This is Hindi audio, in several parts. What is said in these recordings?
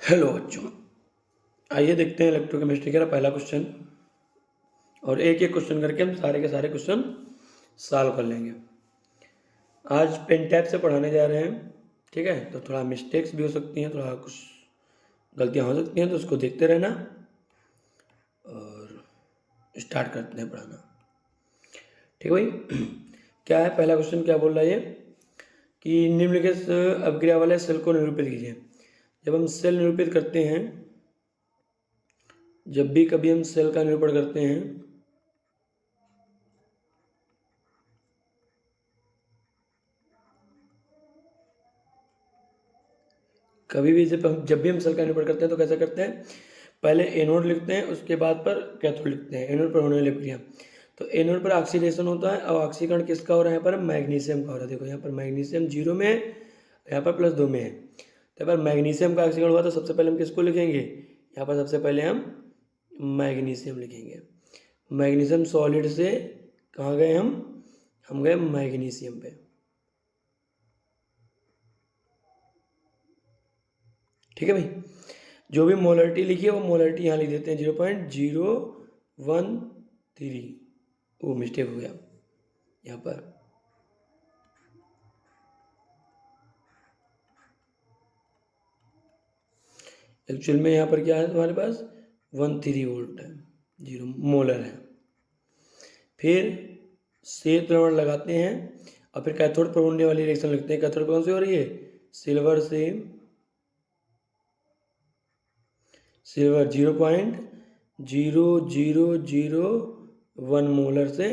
हेलो बच्चों, आइए देखते हैं इलेक्ट्रोकेमिस्ट्री का पहला क्वेश्चन। और एक एक क्वेश्चन करके हम सारे के सारे क्वेश्चन सॉल्व कर लेंगे। आज पेन टैप से पढ़ाने जा रहे हैं, ठीक है। तो थोड़ा मिस्टेक्स भी हो सकती हैं, थोड़ा कुछ गलतियां हो सकती हैं, तो उसको देखते रहना और स्टार्ट करते हैं पढ़ाना। ठीक है भाई। क्या है पहला क्वेश्चन, क्या बोल रहा है ये कि निम्नलिखित अभिक्रिया वाले सेल को निरूपित कीजिए। जब हम सेल निरूपित करते हैं, जब भी कभी हम सेल का निरूपण करते हैं, कभी भी जब भी हम सेल का निरूपण करते हैं तो कैसे करते हैं, पहले एनोड लिखते हैं, उसके बाद पर कैथोड लिखते हैं। एनोड पर होने वाली क्रिया, तो एनोड पर ऑक्सीडेशन होता है। अब ऑक्सीकरण किसका हो रहा है, यहाँ पर मैग्नीशियम का हो रहा है। देखो यहाँ पर मैग्नीशियम 0 में है, यहाँ पर +2 में है। तो यहाँ पर मैग्नीशियम का ऑक्सीकरण हुआ, तो सबसे पहले हम किसको लिखेंगे, यहाँ पर सबसे पहले हम मैग्नीशियम लिखेंगे। मैग्नीशियम सॉलिड से कहाँ गए हम गए मैग्नीशियम पे। ठीक है भाई। जो भी मोलरिटी लिखी है वो मोलरिटी यहाँ लिख देते हैं 0.013। वो मिस्टेक हो गया यहाँ पर। एक्चुअल में यहाँ पर क्या है, तुम्हारे पास 13 वोल्ट है, 0 मोलर है। फिर श्वेत द्रवण लगाते हैं और फिर कैथोड पर होने वाली रिएक्शन लिखते हैं। कैथोड कौन सी हो रही है, सिल्वर 0.0001 मोलर से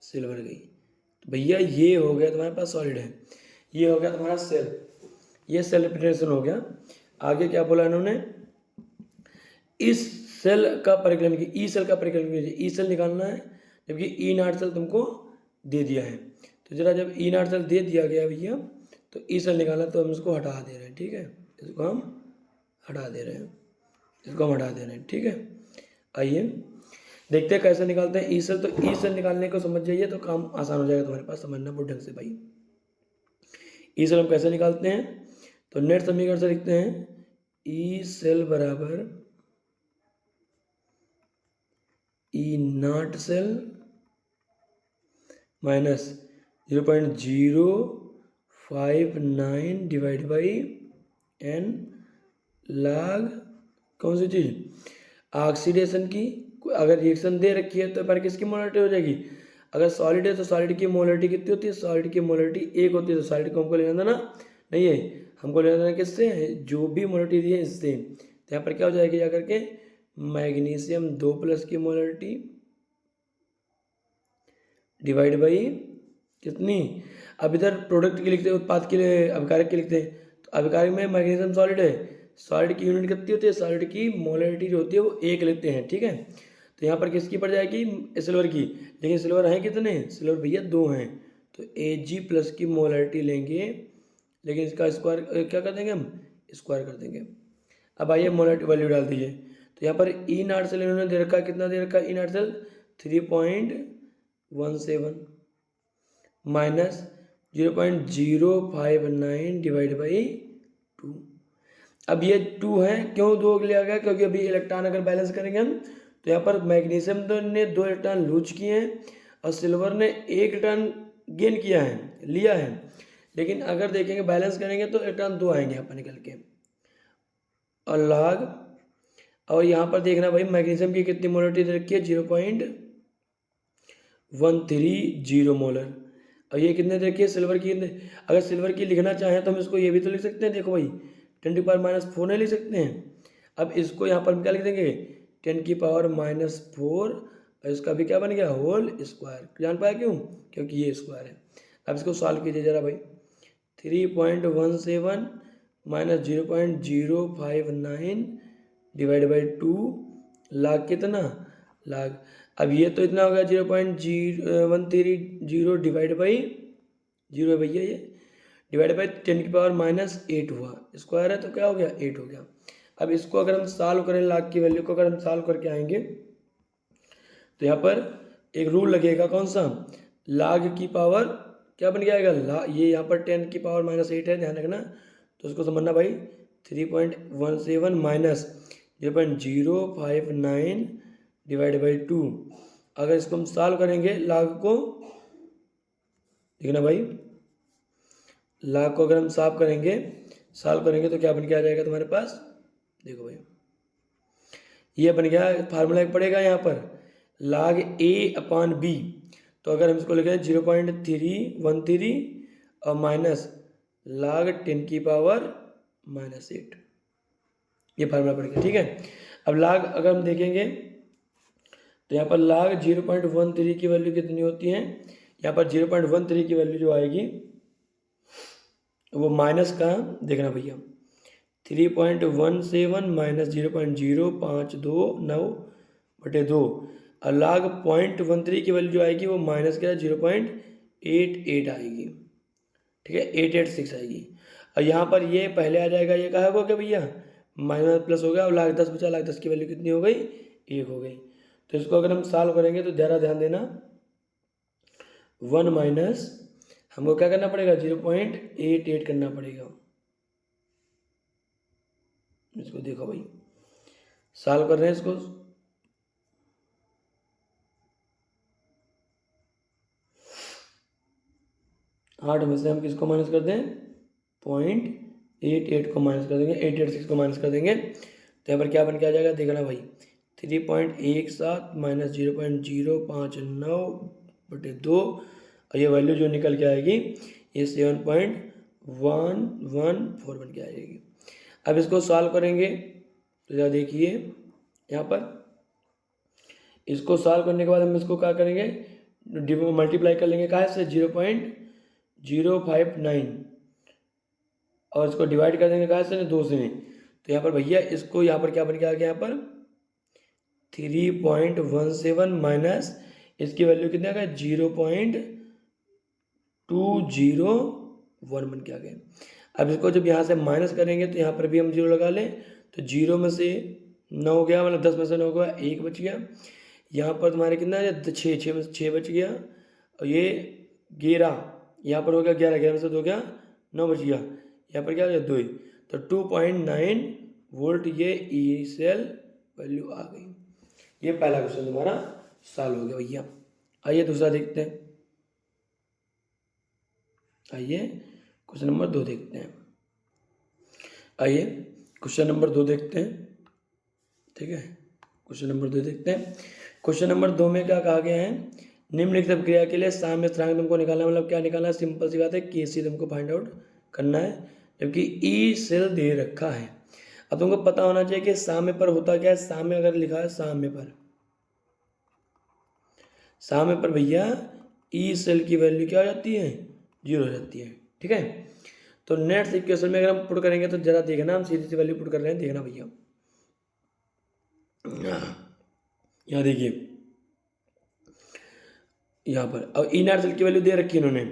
सिल्वर गई। तो भैया ये हो गया तुम्हारे पास सॉलिड है, ये हो गया तुम्हारा सेल, ये सेल रिप्रेजेंटेशन हो गया। आगे क्या बोला इन्होंने, इस सेल का परिकलन की, ई सेल का परिकलन कीजिए। ई सेल निकालना है, जबकि ई नॉट सेल तुमको दे दिया है। तो जरा जब ई नॉट सेल दे दिया गया भैया, तो ई सेल निकालना, तो हम इसको हटा दे रहे हैं। ठीक है, इसको हम हटा दे रहे हैं, इसको हम हटा दे रहे हैं। ठीक है, आइए देखते हैं कैसे निकालते हैं ई सेल। तो ई सेल निकालने को समझ जाइए तो काम आसान हो जाएगा तुम्हारे पास, समझना बहुत ढंग से भाई। ई सेल हम कैसे निकालते हैं, तो नेट समीकरण से लिखते हैं ई सेल बराबर E naught cell minus 0.059 divide by n log कौन सी चीज़, ऑक्सीडेशन की। अगर रिएक्शन दे रखी है तो पर किसकी मोलरिटी हो जाएगी, अगर सॉलिड है तो सॉलिड की मोलरिटी कितनी होती है, सॉलिड की मोलरिटी 1 होती है। तो सॉलिड को हमको लेना था ना, नहीं है, हमको लेना था किससे, जो भी मोलरिटी दी है इससे। तो यहाँ पर क्या हो जाएगी, जा करके मैग्नीशियम 2+ की मोलरिटी डिवाइड बाई कितनी, अब इधर प्रोडक्ट की लिखते हैं, उत्पाद के लिए अभिकारक की लिखते हैं। तो अभिकारक में मैग्नीशियम सॉलिड है, सॉलिड की यूनिट कितनी होती है, सॉलिड की मोलरिटी जो होती है वो 1 लेते हैं। ठीक है, तो यहाँ पर किसकी पड़ जाएगी, सिल्वर की। लेकिन सिल्वर है कितने, सिल्वर भैया 2 हैं, तो Ag+ की मोलरिटी लेंगे, लेकिन इसका स्क्वायर क्या कर देंगे हम, स्क्वायर कर देंगे। अब आइए मोलरिटी वैल्यू डाल दीजिए। तो यहाँ पर ई नॉट सेल इन्होंने दे रखा है, कितना दे रखा है E naught cell 3.17 minus 0.059 divide by 2। अब ये 2 है, क्यों 2 लिया गया, क्योंकि अभी इलेक्ट्रॉन अगर बैलेंस करेंगे हम, तो यहाँ पर मैग्नीशियम ने 2 इलेक्ट्रॉन लूज किए हैं और सिल्वर ने 1 इलेक्ट्रॉन गेन किया है, लिया है। लेकिन अगर देखेंगे बैलेंस करेंगे तो इलेक्ट्रॉन 2 आएंगे यहाँ पर निकल के, और लॉग। और यहाँ पर देखना भाई मैग्नीशियम की कितनी मोलरिटी दे रखी है, 0.130 मोलर। और ये कितने दे रखी है सिल्वर की, अगर सिल्वर की लिखना चाहें तो हम इसको ये भी तो लिख सकते हैं। देखो भाई 10⁻⁴ नहीं लिख सकते हैं। अब इसको यहाँ पर हम क्या लिख देंगे, 10⁻⁴, और इसका भी क्या बन गया, होल स्क्वायर। जान पाया क्यों, क्योंकि ये स्क्वायर है। अब इसको सॉल्व कीजिए जरा भाई, 3.17 माइनस 0.059 डिवाइड बाई 2 लाख कितना, लाख। अब ये तो इतना हो गया 0.0130 डिवाइड बाई 0 है भैया, ये डिवाइड बाई 10⁻⁸ हुआ, स्क्वायर है तो क्या हो गया, 8 हो गया। अब इसको अगर हम सॉल्व करें, लाख की वैल्यू को अगर हम सॉल्व करके आएंगे तो यहाँ पर एक रूल लगेगा, कौन सा, लाग की पावर क्या बन जाएगा, ये यहाँ पर 10⁻⁸ है, ध्यान रखना। तो उसको समझना भाई, 3.17 माइनस 0.059 डिवाइड बाई 2। अगर इसको हम सॉल्व करेंगे लाग को, देखना भाई, लाग को अगर हम सॉल्व करेंगे तो क्या बन के आ जाएगा तुम्हारे पास, देखो भाई ये बन गया फार्मूला एक पड़ेगा यहाँ पर log a/b। तो अगर हम इसको लिखें 0.313 और माइनस log 10⁻⁻8, ये फार्मूला पड़ गया। ठीक है, अब log अगर हम देखेंगे तो यहाँ पर log 0.13 की वैल्यू कितनी होती है, यहाँ पर 0.13 की वैल्यू जो आएगी वो माइनस का, देखना भैया 3.17 माइनस 0.0529/2 और log 0.13 की वैल्यू जो आएगी वो माइनस क्या 0.88 आएगी। ठीक है, 886 आएगी। और यहाँ पर ये पहले आ जाएगा, ये कहा होगा क्या भैया, माइनस प्लस हो गया और log 10 बचा, log 10 की वैल्यू कितनी हो गई, 1 हो गई। तो इसको अगर हम सॉल्व करेंगे तो ज़रा ध्यान देना, 1 माइनस हमको क्या करना पड़ेगा, 0.88 करना पड़ेगा। इसको देखो भाई, सॉल्व कर रहे हैं इसको, आठ में से हम किसको माइनस कर दें, 0.88 को माइनस कर देंगे, 886 को माइनस कर देंगे तो यहाँ पर क्या बन के आ जाएगा, देखना भाई 3.17 माइनस 0.059/2 और ये वैल्यू जो निकल के आएगी ये 7.114 बन के आएगी। अब इसको सॉल्व करेंगे तो जरा देखिए यहाँ पर, इसको सॉल्व करने के बाद हम इसको क्या करेंगे, मल्टीप्लाई कर लेंगे कहाँ से, 0.059 और इसको डिवाइड कर देंगे कहाँ से, 2 से। तो यहाँ पर भैया इसको यहाँ पर क्या बन के आ गया, यहाँ पर 3.17 माइनस इसकी वैल्यू कितने आ गया, 0.201 बन के आ गए। अब इसको जब यहाँ से माइनस करेंगे तो यहाँ पर भी हम 0 लगा लें तो 0 में से 9 हो गया, मतलब 10 में से 9 गया, 1 बच गया। यहाँ पर तुम्हारे कितना है, 6 में से 6 बच गया और ये 11, यहाँ पर हो गया 11, 11 में से 2 गया, 9 बच गया, यहाँ पर क्या हो गया 2। तो 2.9 वोल्ट ये ई सेल वैल्यू आ गई। ये पहला क्वेश्चन तुम्हारा सॉल्व हो गया भैया। आइए दूसरा देखते हैं, आइए क्वेश्चन नंबर 2 देखते हैं। आइए क्वेश्चन नंबर 2 देखते हैं। ठीक है, क्वेश्चन नंबर 2 देखते हैं। क्वेश्चन नंबर 2 में क्या कहा गया है, निम्नलिखित क्रिया के लिए साम्य स्थिरांक तुमको निकालना, मतलब क्या निकालना है, सिंपल सी बात है, केसी तुमको फाइंड आउट करना है, जबकि ई सेल दे रखा है। अब तुमको पता होना चाहिए कि साम्य पर होता क्या है, साम्य अगर लिखा है साम्य पर भैया ई सेल की वैल्यू क्या हो जाती है, 0 हो जाती है। ठीक है, तो नेक्स्ट इक्वेशन में अगर हम पुट करेंगे तो जरा देखना, हम सीधी सी वैल्यू पुट कर रहे हैं, देखना भैया यहाँ देखिए यहाँ पर, अब ई नॉट सेल की वैल्यू दे रखी है इन्होंने,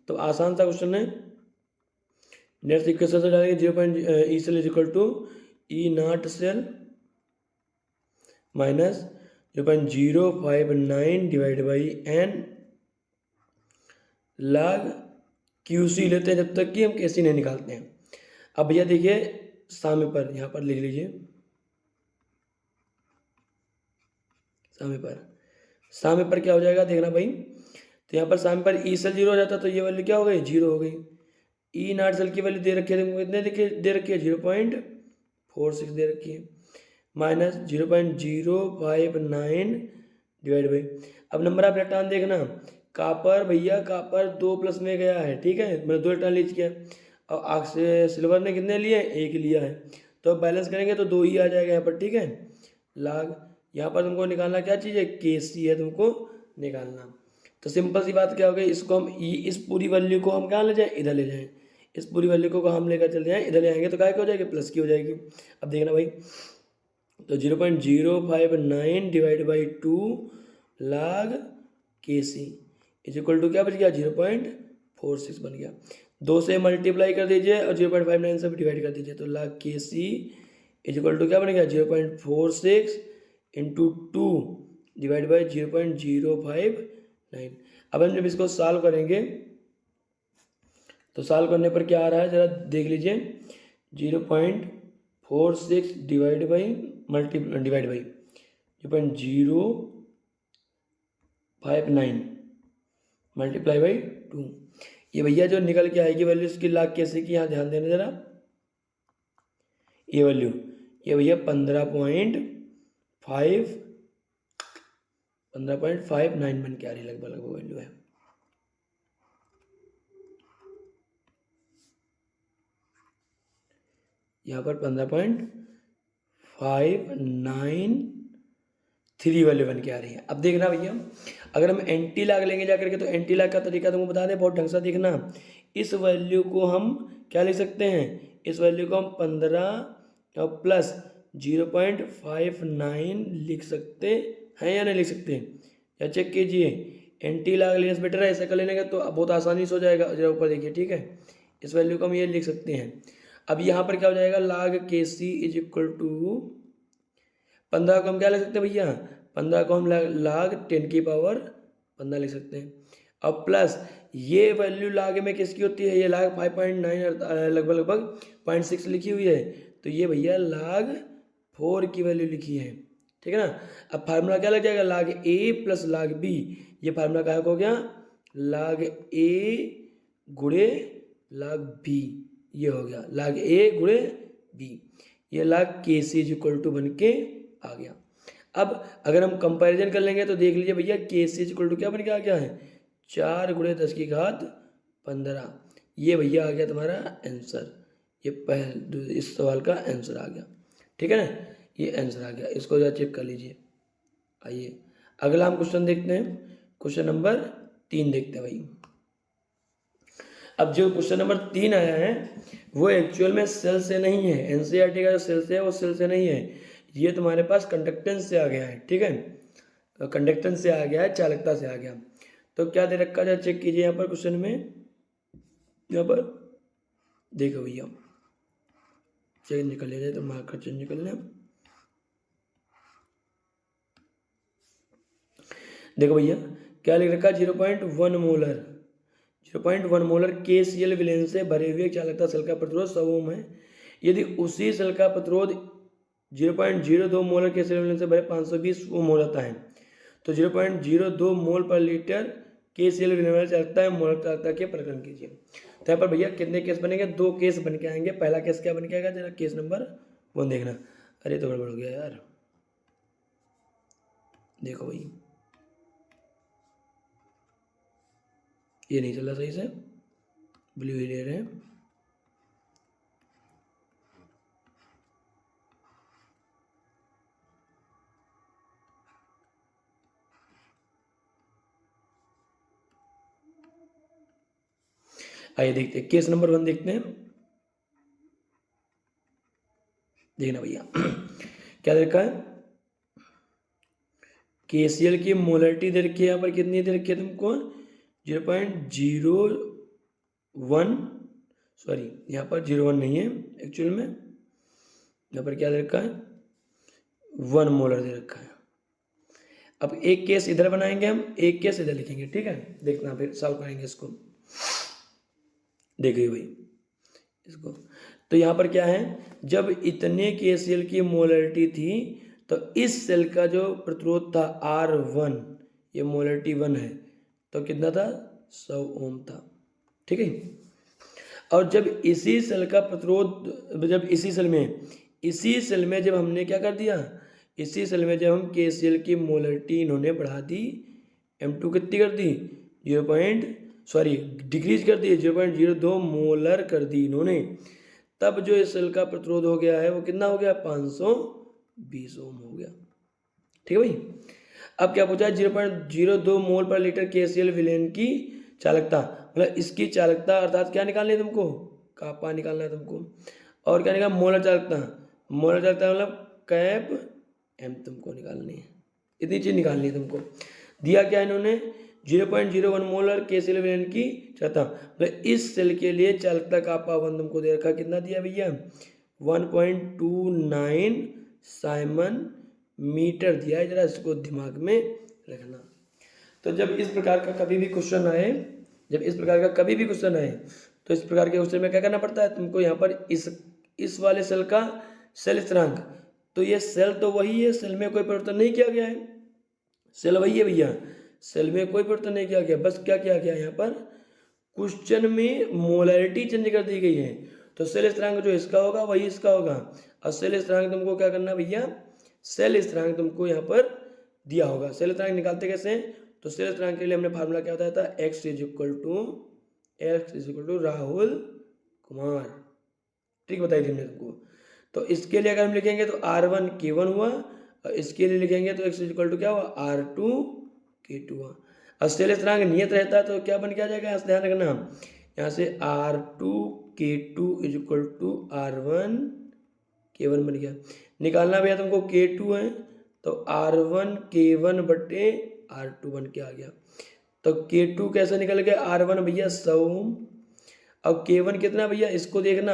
तो आसान सा क्वेश्चन है। नेक्स्ट इक्वेशन से डालेंगे 0. E cell is equal to E naught cell minus 0.059 divide by N log QC लेते हैं जब तक कि हम KC नहीं निकालते हैं। अब भैया देखिए साम्य पर, यहाँ पर लिख लीजिए साम्य पर क्या हो जाएगा, देखना भाई, तो यहाँ पर साम्य पर ई सेल 0 हो जाता तो ये वैल्यू क्या हो गई, 0 हो गई। ई नॉट सेल की वैल्यू दे रखी है, कितने दे रखी है, 0.46 दे रखी है, माइनस 0.059 डिवाइड बाई, अब नंबर ऑफ इलेक्ट्रॉन देखना, कापर भैया कापर 2 प्लस में गया है, ठीक है, मैंने 2 इलेक्ट्रॉन लीच किया और सिल्वर ने कितने लिए, 1 लिया है, तो बैलेंस करेंगे तो 2 ही आ जाएगा यहाँ पर। ठीक है, लाग यहाँ पर तुमको निकालना क्या चीज़ है, केसी है तुमको निकालना। तो सिंपल सी बात क्या हो गई, इसको हम इस पूरी वैल्यू को हम कहाँ ले जाएं, इधर ले जाएं, इस पूरी वैल्यू को हम लेकर चले जाएं, इधर ले आएंगे तो क्या हो जाएगी, प्लस की हो जाएगी। अब देखना भाई, तो 0.059 divide by 2 log KC is equal to क्या बच गया, 0.46 बन गया। 2 से मल्टीप्लाई कर दीजिए और 0.59 से डिवाइड कर दीजिए, तो log KC is equal to क्या बन गया, 0.46 इंटू 2 डिवाइड बाई 0.059। अब हम जब इसको सॉल्व करेंगे तो सॉल्व करने पर क्या आ रहा है, जरा देख लीजिए, 0.059 46 डिवाइड बाई 0.059 मल्टीप्लाई बाई 2। ये भैया जो निकल के आएगी वैल्यू इसकी लाग कैसे की, यहाँ ध्यान देना जरा। ये वैल्यू ये भैया 15.59 बन के आ रही लगभग वैल्यू है। यहाँ पर 15.593 वैल्यू बन के आ रही है। अब देखना भैया, अगर हम एंटी लाग लेंगे जाकर के, तो एंटी लाग का तरीका तुमको बता दें, बहुत ढंग से देखना। इस वैल्यू को हम क्या लिख सकते हैं, इस वैल्यू को हम 15 प्लस 0.59 लिख सकते हैं या नहीं लिख सकते हैं, या चेक कीजिए। एंटी लाग लेने से बेटर है, ऐसा कर लेने का तो बहुत आसानी से हो जाएगा। जरा ऊपर देखिए, ठीक है, इस वैल्यू को हम ये लिख सकते हैं। अब यहाँ पर क्या हो जाएगा, लाग के सी इज इक्वल टू 15 को हम क्या लिख सकते हैं भैया, 15 को हम लाग 10 की पावर 15 लिख सकते हैं। अब प्लस ये वैल्यू लाग में किसकी होती है, ये लाग 5.9 लगभग 0.6 लिखी हुई है, तो ये भैया लाग 4 की वैल्यू लिखी है, ठीक है ना। अब फार्मूला क्या लग जाएगा, लाग ए प्लस लाग बी। ये फार्मूला क्या हो गया, लाग ए गुणे लाग बी, ये हो गया लाग ए गुणे बी। ये लाग के सी इज इक्वल टू बन के आ गया। अब अगर हम कंपैरिजन कर लेंगे तो देख लीजिए भैया, के सी इज इक्वल टू क्या बन के आ गया है, 4 गुणे 10 की घात 15। ये भैया आ गया तुम्हारा आंसर, ये पहले इस सवाल का आंसर आ गया, ठीक है ना, ये आंसर आ गया। इसको जरा चेक कर लीजिए। आइए अगला हम क्वेश्चन देखते हैं, क्वेश्चन नंबर 3 देखते हैं भाई। अब जो क्वेश्चन नंबर 3 आया है वो एक्चुअल में सेल से नहीं है, एनसीईआरटी का जो सेल से है वो सेल से नहीं है, ये तुम्हारे पास कंडक्टेंस से आ गया है, ठीक है, कंडक्टेंस से आ गया है, चालकता से आ गया। तो क्या दे रखा है, चेक कीजिए यहाँ पर क्वेश्चन में, यहाँ पर देखो भैया, चेक निकल ले जाए तो मार्कर चेंज निकल लें। देखो भैया क्या लिख रखा है, 0.1 मोलर KCl विलेन से भरे हुए चालकता सेल का प्रतिरोध 100 ओम है। यदि उसी सेल का प्रतिरोध 0.02 मोलर KCl विलेन से भरे 520 ओम हो जाता है, तो 0.02 मोल पर लीटर KCl विलेन वाली चालकता है मोलर चालकता के प्रकरण कीजिए। तो यहाँ पर भैया कितने केस बनेंगे, 2 केस बन के आएंगे। पहला केस क्या बन के आएगा, जरा केस नंबर 1 देखना। अरे तो गड़बड़ हो गया यार, देखो भाई ये नहीं चला सही से, ब्लू ही ले रहे हैं। आइए देखते हैं केस नंबर 1 देखते हैं। देखना भैया क्या देखा है, KCl की मोलरिटी दे रखी है, यहाँ पर कितनी दे रखी है तुमको, 0.01, सॉरी यहाँ पर 0.1 नहीं है एक्चुअल में, यहाँ पर क्या दे रखा है, 1 मोलर दे रखा है। अब एक केस इधर बनाएंगे हम, एक केस इधर लिखेंगे, ठीक है, देखना फिर सॉल्व करेंगे इसको। देखिए भाई इसको, तो यहाँ पर क्या है, जब इतने KCl की मोलरिटी थी तो इस सेल का जो प्रतिरोध था R1, ये मोलरिटी 1 है, तो कितना था, 100 ओम था, ठीक है। और जब इसी सेल का प्रतिरोध, जब इसी सेल में जब हमने क्या कर दिया, इसी सेल में जब हम KCl की मोलरिटी इन्होंने बढ़ा दी, M2 कितनी कर दी, डिक्रीज कर दी, 0.02 मोलर कर दी इन्होंने, तब जो इस सेल का प्रतिरोध हो गया है वो कितना हो गया, 520 ओम हो गया, ठीक है भाई। अब क्या पूछा है, 0.02 मोल पर लीटर KCl विलेन की चालकता, मतलब इसकी चालकता अर्थात क्या निकालनी है तुमको, कापा निकालना है तुमको, और क्या निकालना, मोलर चालकता मतलब कैप M तुमको निकालनी है, इतनी चीज निकालनी है तुमको। दिया क्या इन्होंने, 0.01 मोलर KCl विलेन की चालकता, मतलब इस सेल के लिए चालकता कापा 1 तुमको दे रखा, कितना दिया भैया, 1.29 साइमन मीटर दिया है, जरा इसको दिमाग में रखना। तो जब इस प्रकार का कभी भी क्वेश्चन आए, तो इस प्रकार के क्वेश्चन में क्या करना पड़ता है तुमको, यहाँ पर इस वाले सेल का सेल स्थिरांक, तो ये सेल तो वही है, सेल में कोई परिवर्तन नहीं किया गया है, सेल वही है भैया, सेल में कोई परिवर्तन नहीं किया गया, बस क्या किया गया यहाँ पर क्वेश्चन में मोलैरिटी चेंज कर दी गई है। तो सेल स्थिरांक जो इसका होगा वही इसका होगा, और सेल स्थिरांक तुमको क्या करना भैया, सेल स्थिरांक तुमको यहाँ पर दिया होगा। सेल स्थिरांक निकालते कैसे हैं, तो सेल स्थिरांक के लिए हमने फार्मूला क्या होता था, x is equal to Rahul Kumar, ठीक बताई थी हमने तुमको। तो इसके लिए अगर हम लिखेंगे तो R1 K1 हुआ, और इसके लिए लिखेंगे तो x इज इक्वल टू क्या हुआ, R2 K2 हुआ। और सेल स्थिरांक नियत रहता है तो क्या बन के आ जाएगा, ध्यान रखना, यहाँ से R2 K2 is equal to R1 K1 बन गया। निकालना भैया तुमको K2 है, तो R1 K1 बटे R2 बन के आ गया। तो K2 कैसे निकल गया, R1 भैया 100 ओम, अब K1 कितना भैया, इसको देखना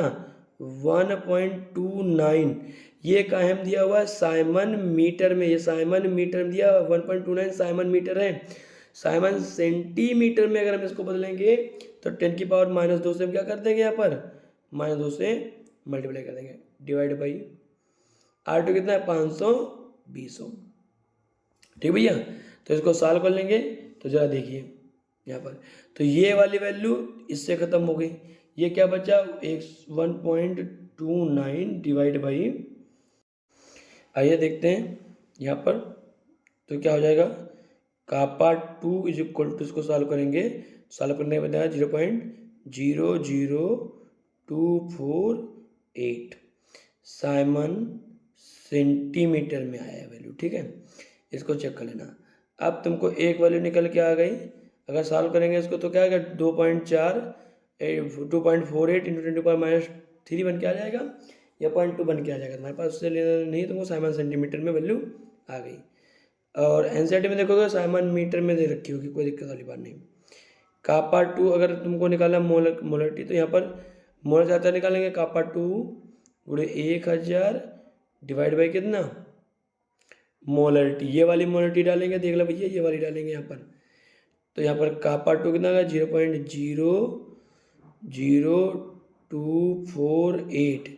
1.29, ये कायम दिया हुआ है साइमन मीटर में, ये साइमन मीटर में दिया 1.29 साइमन मीटर है। साइमन सेंटीमीटर में अगर हम इसको बदलेंगे तो 10 की पावर -2 से हम क्या कर देंगे, यहाँ पर -2 से मल्टीप्लाई कर देंगे, डिवाइड बाई R2 कितना है 520 ओम, ठीक भैया। तो इसको सॉल्व कर लेंगे तो जरा देखिए यहाँ पर, तो ये वाली वैल्यू इससे खत्म हो गई, ये क्या बचा 1.29 डिवाइड बाई, आइए देखते हैं यहाँ पर, तो क्या हो जाएगा, कापा 2 इज इक्वल टू, इसको सॉल्व करेंगे, सॉल्व करने के बाद 0.00248 साइमन सेंटीमीटर में आया वैल्यू, ठीक है, इसको चेक कर लेना। अब तुमको एक वैल्यू निकल के आ गई, अगर सॉल्व करेंगे इसको तो क्या आएगा 2.48 इंटू 10⁻³ बन के आ जाएगा, या 0.2 बन के आ जाएगा तुम्हारे पास, उससे लेना नहीं, तुमको साइमन सेंटीमीटर में वैल्यू आ गई। और एनसीईआरटी में देखोगे साइमन मीटर में दे रखी होगी, कोई दिक्कत वाली बात नहीं। कापा 2 अगर तुमको निकालना मोलरिटी, तो यहाँ पर मोलर ज़्यादा निकालेंगे, कापा 2 गुणे 1000 डिवाइड बाई कितना, मोलरिटी, ये वाली मोलरिटी डालेंगे, देख लो भैया ये वाली डालेंगे यहाँ पर, तो यहाँ पर कापा 2 कितना का 0.00248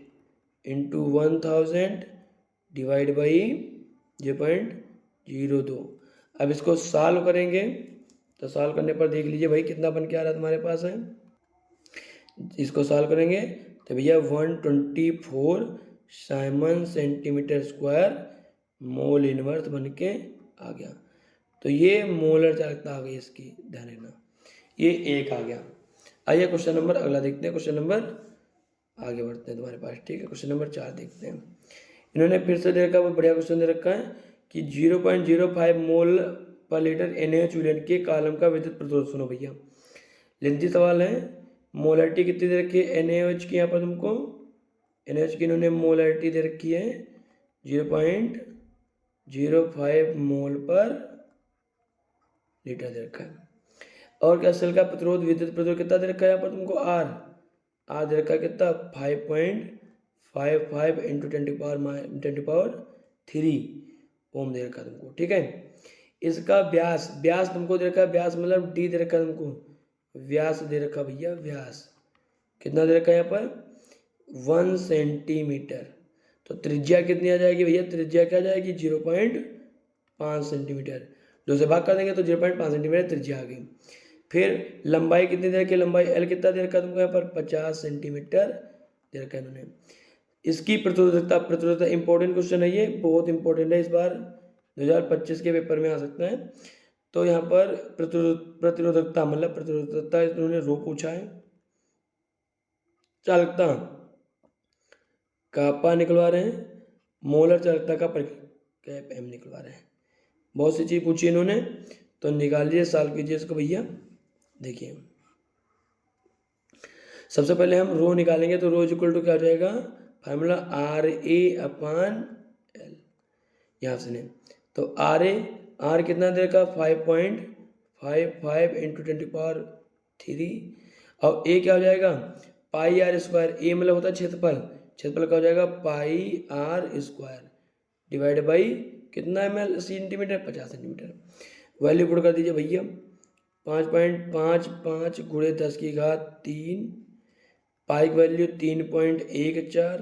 इंटू 1000 डिवाइड बाई 0.02। अब इसको सॉल्व करेंगे तो सॉल्व करने पर देख लीजिए भाई कितना बन के आ रहा है तुम्हारे पास है, इसको सॉल्व करेंगे तो भैया 124 Simon centimetre square mole inverse बन के आ गया। तो ये मोलर चालकता आ गई इसकी, ध्यान रखना, ये एक आ गया। आइए क्वेश्चन नंबर अगला देखते हैं, क्वेश्चन नंबर आगे बढ़ते हैं तुम्हारे पास, ठीक है, क्वेश्चन नंबर 4 देखते हैं। इन्होंने फिर से दे रखा है, बढ़िया क्वेश्चन दे रखा है कि 0.05 मोल पर लीटर NaOH विलयन के कॉलम का विद्युत प्रतिरोध सुनो भैया, लेंथी सवाल है। मोलरिटी कितनी दे रखी है NaOH की, यहाँ पर तुमको NaOH की इन्होंने मोलरिटी दे रखी है 0.05 मोल पर लीटर दे रखा है। और क्या सेल का प्रतिरोध, विद्युत प्रतिरोध कितना दे रखा है यहाँ पर तुमको, R दे रखा है कितना 5.55 इंटू 10⁻³ ओम दे रखा है तुमको, ठीक है। इसका व्यास तुमको दे रखा है, व्यास मतलब D दे रखा है तुमको, व्यास दे रखा भैया, व्यास कितना दे रखा है यहाँ पर 1 सेंटीमीटर। तो त्रिज्या कितनी आ जाएगी भैया, त्रिज्या क्या आ जाएगी 0.5 सेंटीमीटर, 2 से भाग कर देंगे तो 0.5 सेंटीमीटर त्रिज्या आ गई। फिर लंबाई कितनी दे रखी है, लंबाई L कितना दे रखा है तुमको यहाँ पर 50 सेंटीमीटर दे रखा है इन्होंने। इसकी प्रतिरोधकता इंपॉर्टेंट क्वेश्चन है, ये बहुत इंपॉर्टेंट है, इस बार 2025 के पेपर में आ सकता है। तो यहाँ पर प्रतिरोधकता मतलब प्रतिरोधकता इन्होंने रो पूछा है, चालकता कापा निकलवा रहे हैं, मोलर चालकता का कैप M निकलवा रहे हैं, बहुत सी चीज पूछी इन्होंने, तो निकालिए सॉल्व कीजिए इसको भैया। देखिए सबसे पहले हम रो निकालेंगे, तो रो इक्वल टू क्या हो जाएगा, फार्मूला RA/L, यहाँ से नहीं, तो R कितना देर का 5.55 इंटू 10⁻³ और A क्या हो जाएगा πr², A मतलब होता है क्षेत्रफल, क्षेत्रफल का हो जाएगा πr² डिवाइड बाई कितना ml centimetre 50 centimetre. Value put कर दीजिए भैया, 5.55 गुणे 10⁻³ पाई की वैल्यू 3.14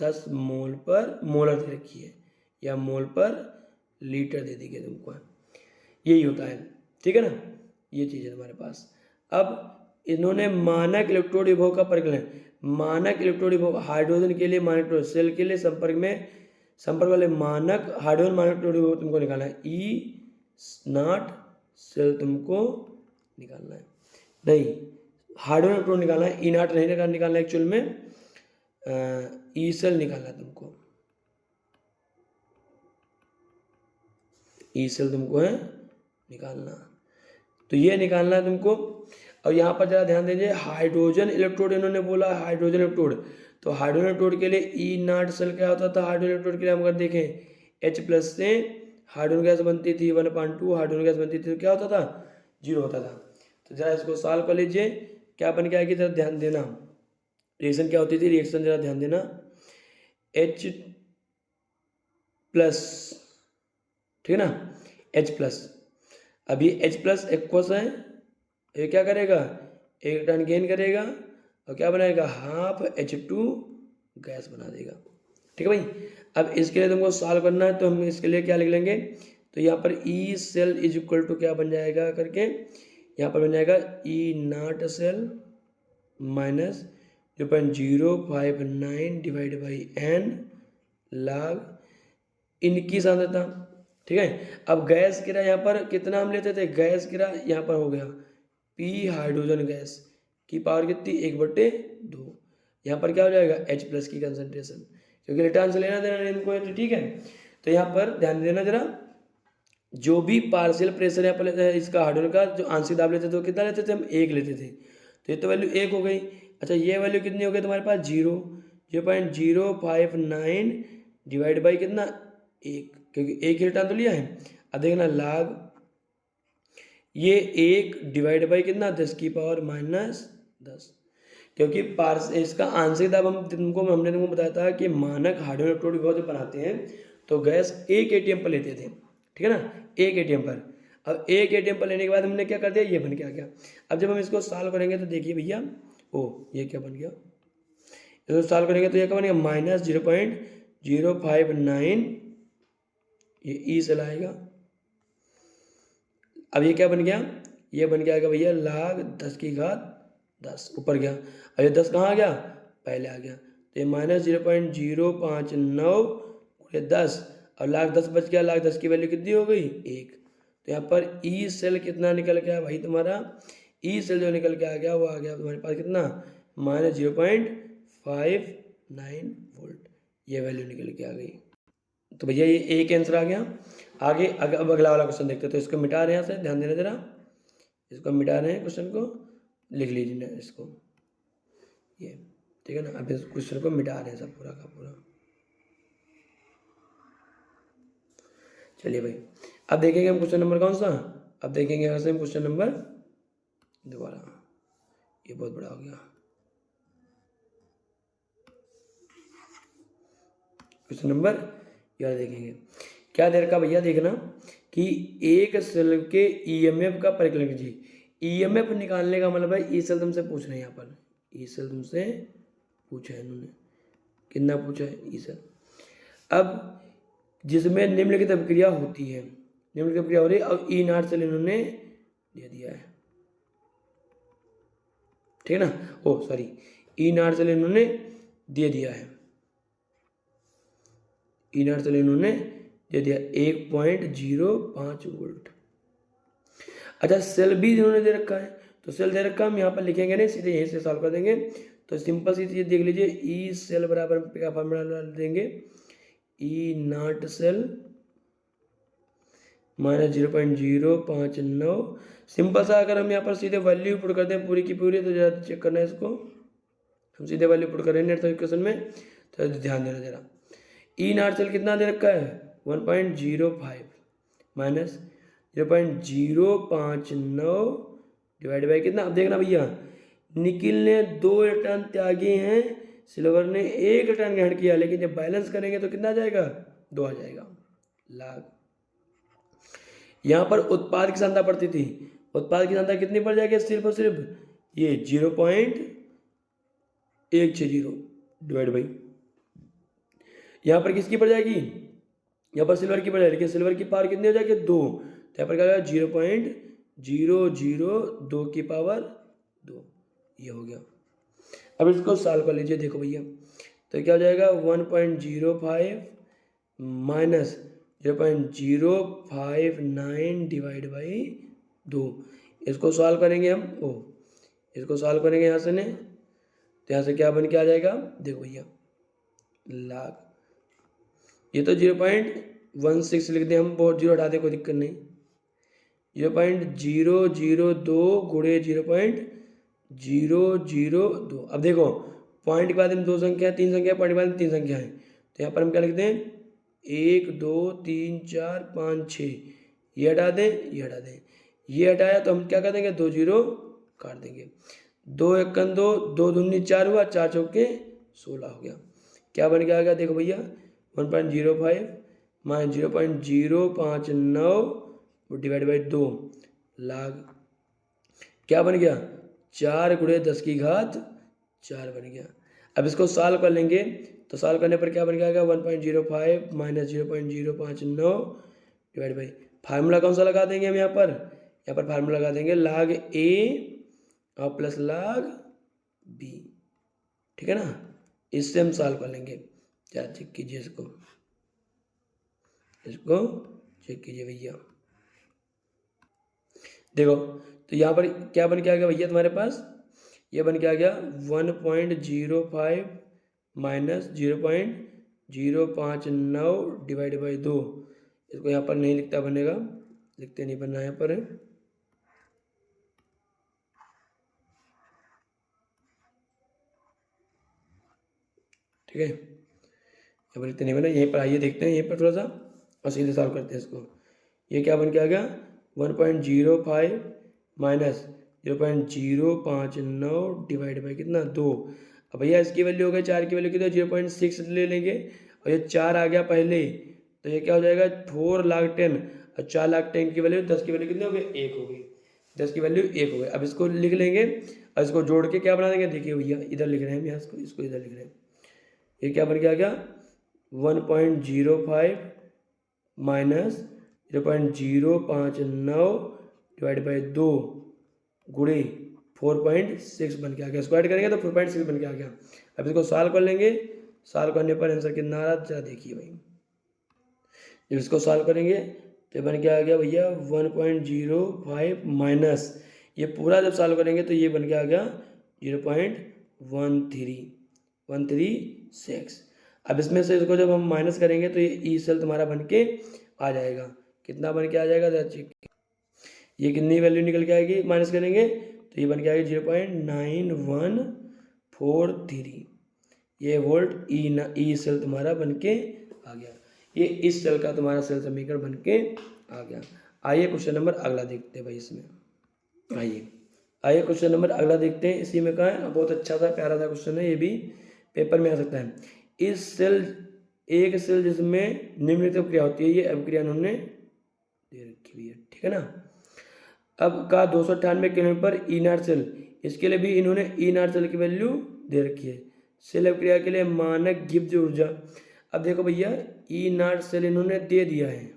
10 मोल पर मोलर दे रखी है या मोल पर लीटर दे दी गई तुमको, यही होता है, ठीक है ना, ये चीज़ है तुम्हारे पास। अब इन्होंने मानक इलेक्ट्रोड विभव का परिकलन, मानक इलेक्ट्रोड विभव हाइड्रोजन के लिए मानक इलेक्ट्रोड सेल के लिए संपर्क वाले मानक हाइड्रोजन मानक इलेक्ट्रोड विभव तुमको निकालना है, E0 सेल तुमको निकालना है, नहीं हाइड्रोजन इलेक्ट्रोड निकालना है, E0 नहीं निकालना है एक्चुअल में, ई सेल निकालना है तुमको, ई सेल तुमको है निकालना, तो ये निकालना है तुमको। और यहाँ पर जरा ध्यान दीजिए, हाइड्रोजन इलेक्ट्रोड इन्होंने बोला, हाइड्रोजन इलेक्ट्रोड, तो हाइड्रोजन इलेक्ट्रोड के लिए E0 सेल क्या होता था, हाइड्रोजन इलेक्ट्रोड के लिए हम अगर देखें H+ से हाइड्रोजन गैस बनती थी 1/2, हाइड्रोजन गैस बनती थी तो क्या होता था, 0 होता था। तो जरा इसको सॉल्व कर लीजिए, क्या बन के आएगी जरा ध्यान देना, रिएक्शन क्या होती थी, रिएक्शन जरा ध्यान देना, H+, ठीक है ना, H+, अभी H+ एक्वस है, ये क्या करेगा, एक इलेक्ट्रॉन गेन करेगा और क्या बनाएगा, हाफ H2 गैस बना देगा, ठीक है भाई। अब इसके लिए तुमको सॉल्व करना है, तो हम इसके लिए क्या लिख लेंगे, तो यहाँ पर E cell is equal to क्या बन जाएगा करके, यहाँ पर बन जाएगा E0 cell minus 0.059 divide by n log इनकी सांद्रता, ठीक है। अब गैस गिरा यहाँ पर कितना हम लेते थे, गैस गिरा यहाँ पर हो गया P हाइड्रोजन गैस की पावर कितनी, 1/2, यहाँ पर क्या हो जाएगा H+ की कंसंट्रेशन, क्योंकि इलेक्ट्रॉन से लेना देना इनको है, ठीक है। तो यहाँ पर ध्यान देना जरा, जो भी पार्शियल प्रेशर यहाँ पर इसका हाइड्रोजन का जो आंशिक दाब लेते थे वो कितना लेते थे, हम 1 लेते थे, तो ये तो वैल्यू 1 हो गई। अच्छा ये वैल्यू कितनी हो गई तुम्हारे पास, 0.059 डिवाइड बाई कितना, 1, क्योंकि 1 इलेक्ट्रॉन तो लिया है। अब देखना लाग ये 1 डिवाइड बाई कितना, 10 की पावर -10, क्योंकि इसका आंशिक दाब हमने तुमको बताया था कि मानक हाइड्रोजन इलेक्ट्रोड विभव जब बनाते हैं तो गैस 1 atm पर लेते थे, ठीक है ना, 1 atm पर। अब 1 atm पर लेने के बाद हमने क्या कर दिया, ये बन के आ गया। अब जब हम इसको सॉल्व करेंगे तो देखिए भैया, ये क्या बन गया, इसको सॉल्व करेंगे तो ये क्या बनेगा, -0.059, ये ई सेल आएगा। अब ये क्या बन गया, ये बन के आएगा भैया log 10 ऊपर गया, अब ये 10 कहाँ आ गया, पहले आ गया, तो ये -0.059 × 10 और log 10 बच गया, log 10 की वैल्यू कितनी हो गई, 1। तो यहाँ पर ई सेल कितना निकल गया भाई, तुम्हारा ई सेल जो निकल के आ गया वो आ गया तुम्हारे पास कितना, -0.59 वोल्ट, ये वैल्यू निकल के आ गई। तो भैया ये एक आंसर आ गया। आगे अब अगला वाला क्वेश्चन देखते हैं, तो इसको मिटा रहे हैं, यहाँ से ध्यान देना जरा, इसको मिटा रहे हैं, क्वेश्चन को लिख लीजिए ना इसको, ये ठीक है ना। अब इस क्वेश्चन को मिटा रहे हैं सब पूरा का पूरा। चलिए भाई अब देखेंगे हम क्वेश्चन नंबर कौन सा, अब देखेंगे यहाँ से हम क्वेश्चन नंबर दोबारा, ये बहुत बड़ा हो गया, क्वेश्चन नंबर यार देखेंगे क्या दे रखा भैया, देखना कि एक सेल के ईएमएफ का परिकलन कीजिए। ईएमएफ निकालने का मतलब है, ई सेल तुमसे पूछ रहे हैं, यहाँ पर ई सेल तुमसे पूछा है इन्होंने, कितना पूछा है ई सेल। अब जिसमें निम्नलिखित अभिक्रिया होती है, निम्नलिखित अभिक्रिया हो रही है, अब E0 सेल इन्होंने दे दिया है, ठीक है ना, सॉरी E0 सेल इन्होंने दे दिया है, E0 सेल इन्होंने दे दिया 1.05 वोल्ट। अच्छा सेल भी इन्होंने दे रखा है, तो सेल दे रखा हम यहाँ पर लिखेंगे नहीं, सीधे यहीं से सॉल्व कर देंगे। तो सिंपल सी चीज देख लीजिए, ई सेल बराबर क्या फॉर्मूला देंगे, E0 सेल -0.059। सिंपल सा अगर हम यहाँ पर सीधे वैल्यू पुट कर दें पूरी की पूरी, तो जरा चेक करना है इसको, हम सीधे वैल्यू पुट कर रहे हैं क्वेश्चन में, तो ध्यान देना जरा। E0 सेल कितना दे रखा है 1.05 माइनस 0.059 डिवाइड बाई कितना। अब देखना भैया, निकिल ने 2 इलेक्ट्रॉन त्यागे हैं, सिल्वर ने 1 इलेक्ट्रॉन ग्रहण किया, लेकिन जब बैलेंस करेंगे तो कितना आ जाएगा, 2 आ जाएगा लाग। यहाँ पर उत्पाद की सांद्रता पड़ती थी, उत्पाद की सांद्रता कितनी पड़ जाएगी, सिर्फ और सिर्फ ये 0.160 डिवाइड बाई यहाँ पर किसकी पड़ जाएगी, यहाँ पर सिल्वर की पड़ जाएगी, लेकिन सिल्वर की पावर कितनी हो जाएगी 2, तो यहाँ पर क्या होगा 0.002 की पावर 2, ये हो गया। अब इसको सॉल्व कर लीजिए, देखो भैया तो क्या हो जाएगा 1.05 माइनस 0.059 डिवाइड बाई 2, इसको सॉल्व करेंगे हम, इसको सॉल्व करेंगे यहाँ से ने, तो यहाँ से क्या बन के आ जाएगा, देखो भैया लाख, ये तो 0.16 लिख दें हम, बहुत जीरो हटा दें कोई दिक्कत नहीं, 0.002 गुणे 0.002। अब देखो पॉइंट के बाद में 2 संख्या है, 3 संख्या है, पॉइंट के बाद में 3 संख्या है, तो यहाँ पर हम क्या लिखते हैं 1 2 3 4 5 6, ये हटा दें, ये हटा दें, ये हटाया तो हम क्या कर देंगे 2 जीरो काट देंगे, 2 एकन 2, 2 दूनी 4 हुआ, 4 चौके 16 हो गया। क्या बन गया, देखो भैया 1.05 माइनस 0.059 डिवाइड बाई 2 लाख, क्या बन गया 4 गुणे 10 की घात 4 बन गया। अब इसको सॉल्व कर लेंगे, तो सॉल्व करने पर क्या बन गया 1.05 माइनस 0.059 डिवाइड बाई, फार्मूला कौन सा लगा देंगे हम यहाँ पर फार्मूला लगा देंगे लाग ए और प्लस लाग बी, ठीक है ना, इससे हम सॉल्व कर लेंगे। क्या चेक कीजिए, इसको चेक कीजिए भैया, देखो तो यहाँ पर क्या बन के आ गया भैया तुम्हारे पास, ये बन के आ गया 1.05 माइनस 0.059 डिवाइड बाई 2, इसको यहाँ पर नहीं लिखता बनेगा, लिखते नहीं बनना यहाँ पर है, ठीक है, यहाँ पर लिखते नहीं बना, यहीं पर आइए देखते हैं, यहीं पर थोड़ा सा और सीधे सॉल्व करते हैं इसको। ये क्या बन के आ गया 1.05 माइनस 0.059 डिवाइड बाई कितना 2। अब भैया इसकी वैल्यू हो गई 4 की वैल्यू कितना 0.6 ले लेंगे, और ये 4 आ गया पहले, तो ये क्या हो जाएगा 4 लाख 10, और 4 लाख 10 की वैल्यू 10 की वैल्यू कितनी हो गई 1 हो गई, 10 की वैल्यू 1 हो गई। अब इसको लिख लेंगे और इसको जोड़ के क्या बना देंगे, देखिए भैया इधर लिख रहे हैं हम, यहाँ इसको इधर लिख रहे हैं, ये क्या बन के आ गया 1.05 माइनस 0.059 डिवाइड बाई 2 गुणे 4.6 बन के आ गया, स्क्वायर करेंगे तो 4.6 बन के आ गया। अब इसको सॉल्व कर लेंगे, सॉल्व करने पर आंसर कितना आ रहा है देखिए भाई, जब इसको सॉल्व करेंगे तो बन के आ गया भैया 1.05 माइनस, ये पूरा जब सॉल्व करेंगे तो ये बन के आ गया 0.136। अब इसमें से इसको जब हम माइनस करेंगे तो ये ई सेल तुम्हारा बन के आ जाएगा, कितना बन के आ जाएगा, ये कितनी वैल्यू निकल के आएगी माइनस करेंगे, तो ये बन के आएगी 0.9143, ये वोल्ट ई सेल तुम्हारा बन के आ गया, ये इस सेल का तुम्हारा सेल समीकरण बन के आ गया। आइए क्वेश्चन नंबर अगला देखते हैं भाई, इसमें आइए क्वेश्चन नंबर अगला देखते हैं, इसी में कहा है, बहुत अच्छा सा प्यारा सा क्वेश्चन है, ये भी पेपर में आ सकता है। इस सेल एक सेल जिसमें निम्नलिखित क्रिया होती है, ये अभिक्रिया उन्होंने दे रखी हुई है, ठीक है ना। अब का 298 किलोमीटर पर ई नॉट सेल, इसके लिए भी इन्होंने ई नॉट सेल की वैल्यू दे रखी है, सेल अभिक्रिया के लिए मानक गिब्स ऊर्जा। अब देखो भैया ई नॉट सेल इन्होंने दे दिया है,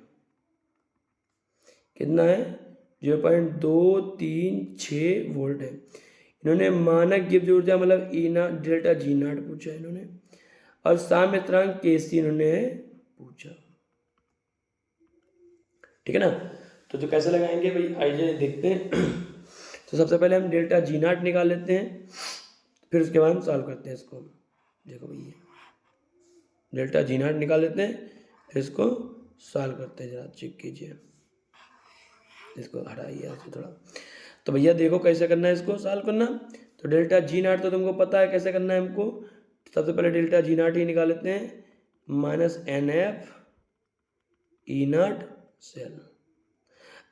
कितना है 0.236 वोल्ट है, इन्होंने मानक गिब्स ऊर्जा मतलब ई नॉट डेल्टा जी नॉट पूछा है इन्होंने, और साम्य स्थिरांक केसी इन्होंने पूछा, ठीक है ना। तो जो कैसे लगाएंगे भाई आइए देखते हैं। तो सबसे पहले हम डेल्टा जी नॉट निकाल लेते हैं, फिर उसके बाद हम सॉल्व करते हैं इसको। देखो भैया डेल्टा जी नॉट निकाल लेते हैं, फिर इसको सॉल्व करते हैं, जरा चेक कीजिए, इसको हटाइए ऐसे थोड़ा। तो भैया देखो कैसे करना है इसको सॉल्व करना, तो डेल्टा जी नॉट तो तुमको पता है कैसे करना है हमको, सबसे पहले डेल्टा जी नॉट ही निकाल लेते हैं, minus N F E naught cell.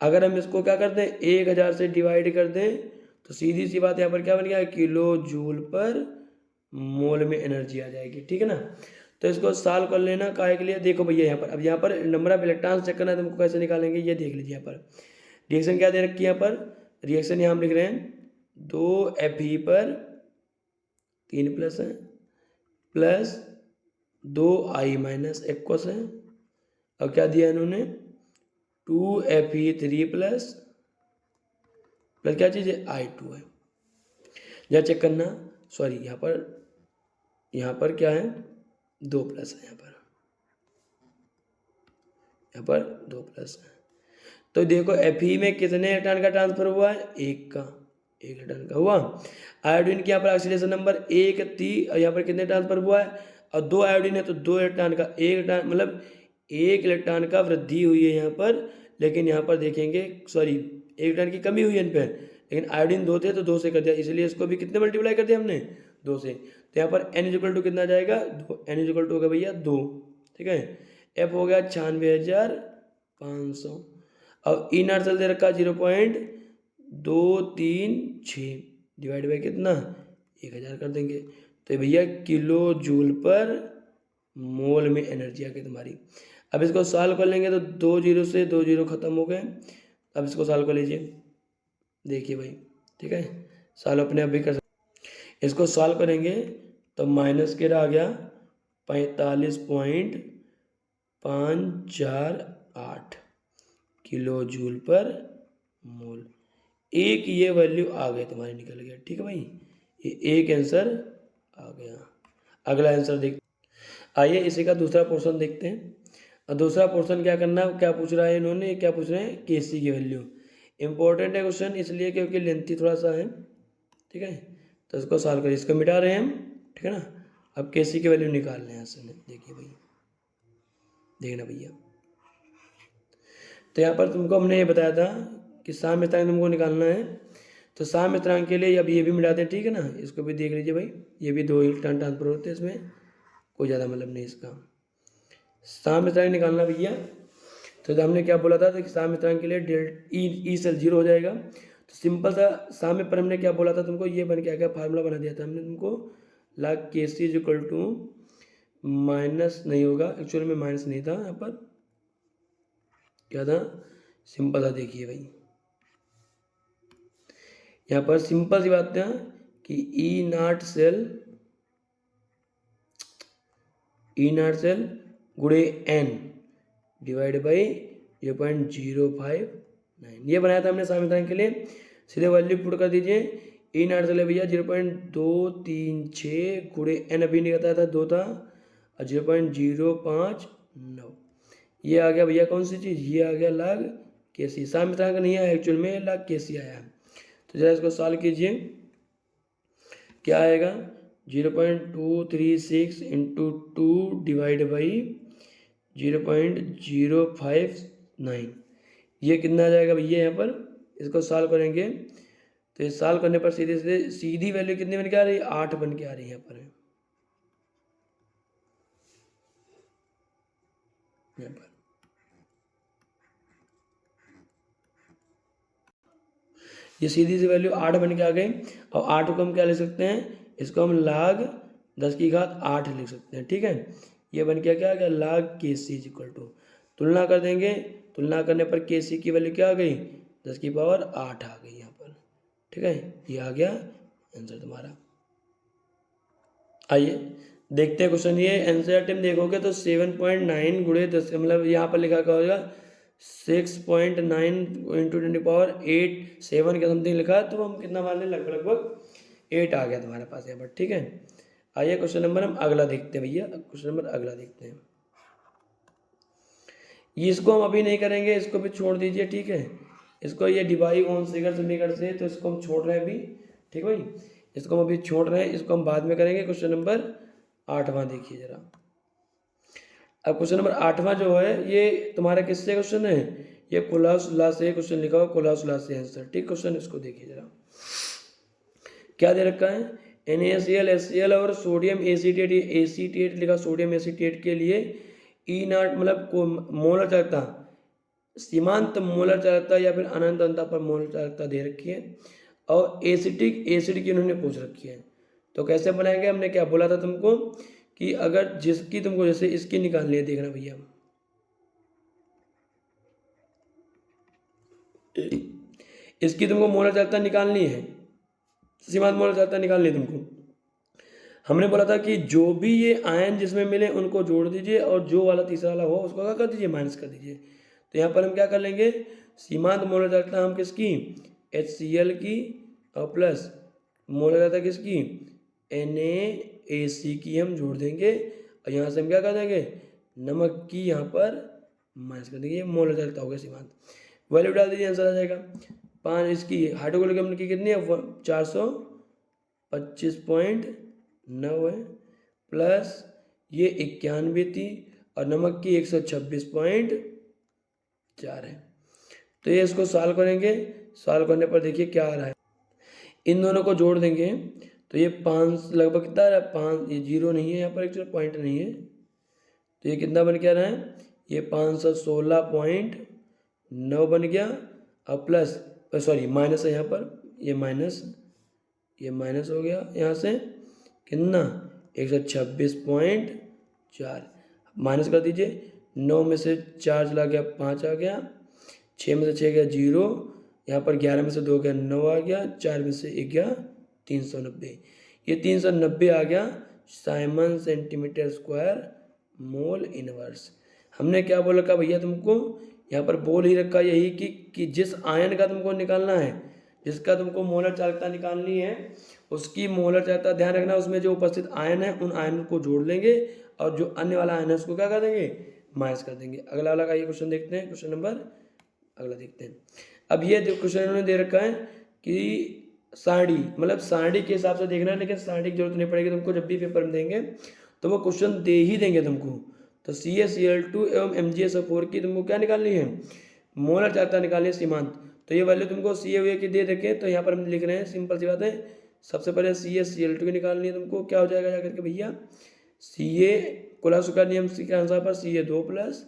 अगर हम इसको क्या कर दें 1000 से डिवाइड कर दें, तो सीधी सी बात यहाँ पर क्या बन गया किलो जूल पर मोल में एनर्जी आ जाएगी, ठीक है ना। तो इसको सॉल्व कर लेना काहे के लिए, देखो भैया यहाँ पर, अब यहाँ पर नंबर ऑफ इलेक्ट्रॉन्स चेक करना है, तुमको कैसे निकालेंगे ये देख लीजिए। यहाँ पर रिएक्शन क्या दे रखी है, यहाँ पर रिएक्शन यहाँ हम लिख रहे हैं 2 Fe पर 3 प्लस है, प्लस 2i माइनस एक्वस है। और क्या दिया इन्होंने 2Fe3 प्लस क्या चीज़ है I2 है। जरा चेक करना, सॉरी यहाँ पर क्या है 2 प्लस है, यहाँ पर 2 प्लस है। तो देखो Fe में कितने इलेक्ट्रॉन का ट्रांसफर हुआ है, एक इलेक्ट्रॉन का हुआ। आयोडीन की यहाँ पर ऑक्सीडेशन नंबर 1 थी और यहाँ पर कितने ट्रांसफर हुआ है, और 2 आयोडीन है तो 2 इलेक्ट्रॉन का मतलब 1 इलेक्ट्रॉन का वृद्धि हुई है यहाँ पर। लेकिन यहाँ पर देखेंगे सॉरी 1 इलेक्ट्रॉन की कमी हुई है इन पर, लेकिन आयोडीन 2 थे तो 2 से कर दिया, इसलिए इसको भी कितने मल्टीप्लाई कर दिया हमने 2 से। तो यहाँ पर n इक्वल टू कितना जाएगा 2, n इक्वल टू होगा भैया 2, ठीक है। F हो गया 96,500 और ई नॉट सेल दे रखा 0.236 डिवाइड बाई कितना 1000 कर देंगे। तो भैया किलो जूल पर मोल में एनर्जी आ गई तुम्हारी। अब इसको सॉल्व कर लेंगे तो 2 जीरो से 2 जीरो खत्म हो गए। अब इसको सॉल्व कर लीजिए, देखिए भाई, ठीक है, सॉल्व अपने आप भी कर सकते। इसको सॉल्व करेंगे तो माइनस के आ गया 45.548 किलो जूल पर मोल। एक ये वैल्यू आ गई तुम्हारी, निकल गया, ठीक है भाई, ये एक आंसर आ गया। अगला आंसर देख, आइए इसी का दूसरा पोर्शन देखते हैं। और दूसरा पोर्शन क्या करना है, क्या पूछ रहा है इन्होंने, क्या पूछ रहे हैं Kc की वैल्यू। इंपॉर्टेंट है क्वेश्चन इसलिए क्योंकि लेंथी थोड़ा सा है, ठीक है। तो इसको सॉल्व करिए, इसको मिटा रहे हैं हम, ठीक है ना। अब Kc की वैल्यू निकाल रहे हैं यहाँ से, देखिए भाई, देखना भैया। तो यहाँ पर तुमको हमने ये बताया था कि साम्य स्थिरांक तुमको निकालना है। तो साम्य स्थिरांक के लिए अब ये भी मिटाते हैं, ठीक है ना। इसको भी देख लीजिए भाई, ये भी 2 इलेक्ट्रॉन ट्रांसफर होते हैं, इसमें कोई ज़्यादा मतलब नहीं इसका। साम्य स्थिरांक निकालना भैया, तो हमने क्या बोला था कि साम्य स्थिरांक के लिए ई सेल 0 हो जाएगा। तो सिंपल सा साम्य पर हमने क्या बोला था तुमको, ये बन के आ गया, फार्मूला बना दिया था हमने तुमको, log Kc is equal to minus नहीं होगा, एक्चुअली में माइनस नहीं था, यहाँ पर क्या था, सिंपल था, देखिए भाई यहाँ पर सिंपल सी बात है कि ई नॉट सेल गुणे n डिवाइड बाई 0.059 ये बनाया था हमने साम्य स्थिरांक के लिए। सीधे वैल्यू पुट कर दीजिए, ई नॉट सेल है भैया 0.236 गुणे n अभी नहीं बताया था 2 था, और 0.059 ये आ गया भैया कौन सी चीज़, ये आ गया log Kc। साम्य स्थिरांक नहीं आया एक्चुअल में, log Kc आया। तो जरा इसको सॉल्व कीजिए, क्या आएगा 0.236 इंटू 2 डिवाइड बाई 0.059 ये कितना आ जाएगा भैया यहाँ पर। इसको सॉल्व करेंगे तो ये सॉल्व करने पर सीधे सीधी वैल्यू कितनी बन के आ रही है, 8 बन के आ रही है यहाँ पर। ये सीधी सी वैल्यू 8 बन के आ गई। और 8 को हम क्या लिख सकते हैं, इसको हम log 10 की घात 8 लिख सकते हैं, ठीक है। ये बन के क्या आ गया log Kc is equal to, तुलना कर देंगे, तुलना करने पर Kc की वैल्यू क्या आ गई 10 की पावर 8 आ गई यहाँ पर, ठीक है। ये आ गया आंसर तुम्हारा। आइए देखते हैं क्वेश्चन, ये एनसीईआरटी में देखोगे तो 7.9 गुणे 10 मतलब यहाँ पर लिखा क्या होगा 6.9 इंटू 10⁸ 7 के समथिंग लिखा, तो हम कितना मान लें लगभग 8 आ गया तुम्हारे पास यहाँ पर, ठीक है। आइए क्वेश्चन नंबर हम अगला देखते हैं भैया, क्वेश्चन नंबर अगला देखते हैं। इसको हम अभी नहीं करेंगे, इसको भी छोड़ दीजिए, ठीक है। इसको ये डिवाई ऑन सिगर समीकरण से, तो इसको हम छोड़ रहे हैं अभी, ठीक है भाई, इसको हम अभी छोड़ रहे हैं, इसको हम बाद में करेंगे। क्वेश्चन नंबर 8वां देखिए जरा। अब क्वेश्चन नंबर 8वां जो है ये तुम्हारा किससे क्वेश्चन है, ये कोलाउस लॉ से क्वेश्चन लिखा हुआ, कोलाउस लॉ से आंसर, ठीक। क्वेश्चन इसको देखिए जरा, क्या दे रखा है, NaCl HCl और सोडियम एसीटेट लिखा, सोडियम एसीटेट के लिए ई नॉट मतलब मोलर चालकता, सीमांत मोलर चालकता या फिर अनंत अंतः पर मोलर चालकता दे रखी है, और एसिटिक एसिड की उन्होंने पूछ रखी है। तो कैसे बनाएंगे, हमने क्या बोला था तुमको कि अगर जिसकी तुमको जैसे इसकी निकालनी है, देखना भैया इसकी तुमको मोलर चालकता निकालनी है, सीमांत मोलर चालकता निकालनी है तुमको। हमने बोला था कि जो भी ये आयन जिसमें मिले उनको जोड़ दीजिए और जो वाला तीसरा वाला हो उसको क्या कर दीजिए, माइनस कर दीजिए। तो यहाँ पर हम क्या कर लेंगे, सीमांत मोलर चालकता हम किसकी, HCl की, और प्लस मोलर चालकता किसकी, NaAC की हम जोड़ देंगे, और यहाँ से हम क्या कर देंगे, नमक की यहाँ पर माइनस कर देंगे। ये मोलर चालकता हो गया सीमांत। वैल्यू डाल दीजिए, आंसर आ जाएगा 5। इसकी हाइड्रोक्लोरिक अम्ल की कितनी है, 425.9 है, प्लस ये 91 थी, और नमक की 126.4 है। तो ये इसको सॉल्व करेंगे, सॉल्व करने पर देखिए क्या आ रहा है, इन दोनों को जोड़ देंगे तो ये 5 लगभग कितना आ रहा है, 5, ये जीरो नहीं है यहाँ पर, एक्चुअली पॉइंट नहीं है, तो ये कितना बन के आ रहा है, ये 516.9 बन गया, और प्लस सॉरी माइनस है यहाँ पर, ये माइनस हो गया यहाँ से कितना, 126.4 माइनस कर दीजिए। 9 में से 4 चला गया, 5 आ गया, 6 में से 6 गया 0, यहाँ पर 11 में से 2 गया 9 आ गया, 4 में से 1 गया 390, ये 390 आ गया Simon centimetre square mole inverse. हमने क्या बोल रखा भैया तुमको, यहाँ पर बोल ही रखा यही कि जिस आयन का तुमको निकालना है, जिसका तुमको मोलर चालकता निकालनी है, उसकी मोलर चालकता ध्यान रखना, उसमें जो उपस्थित आयन है उन आयनों को जोड़ लेंगे, और जो अन्य वाला आयन है उसको क्या कर देंगे, माइनस कर देंगे। अगला वाला का ये क्वेश्चन देखते हैं, क्वेश्चन नंबर अगला देखते हैं। अब ये क्वेश्चन इन्होंने दे रखा है कि सारणी, मतलब सारणी के हिसाब से देखना है, लेकिन सारणी की जरूरत नहीं पड़ेगी तुमको, जब भी पेपर में देंगे तो वो क्वेश्चन दे ही देंगे तुमको। तो CaCl2 एवं MgSO4 की तुमको क्या निकालनी है, मोलर चालकता निकालनी है सीमांत। तो ये वैल्यू तुमको Ca की दे रखे, तो यहाँ पर हम लिख रहे हैं, सिंपल सी बात है। सबसे पहले CaCl2 की निकालनी है तुमको, क्या हो जाएगा जाकर के भैया, Ca कोलासो का नियम के अनुसार पर Ca2 प्लस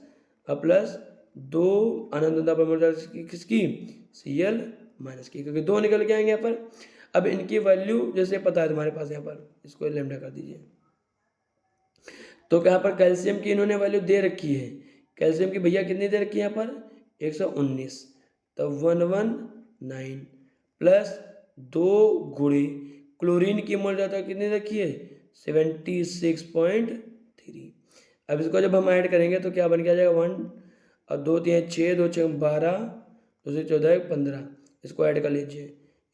प्लस 2 अनंतता पर मोलर किसकी, Cl माइनस की, क्योंकि 2 निकल के आएंगे यहाँ पर। अब इनकी वैल्यू जैसे पता है तुम्हारे पास, यहाँ पर इसको लैम्डा कर दीजिए। तो यहाँ पर कैल्शियम की इन्होंने वैल्यू दे रखी है, कैल्शियम की भैया कितनी दे रखी है यहाँ पर, 119, तो 119 प्लस 2 गुणे क्लोरीन की मोल जाता कितनी रखी है, 76.3। अब इसको जब हम ऐड करेंगे तो क्या बन के आ जाएगा, 1 और 2 3 6, 2 6 12, 2 से 14 15, इसको ऐड कर लीजिए,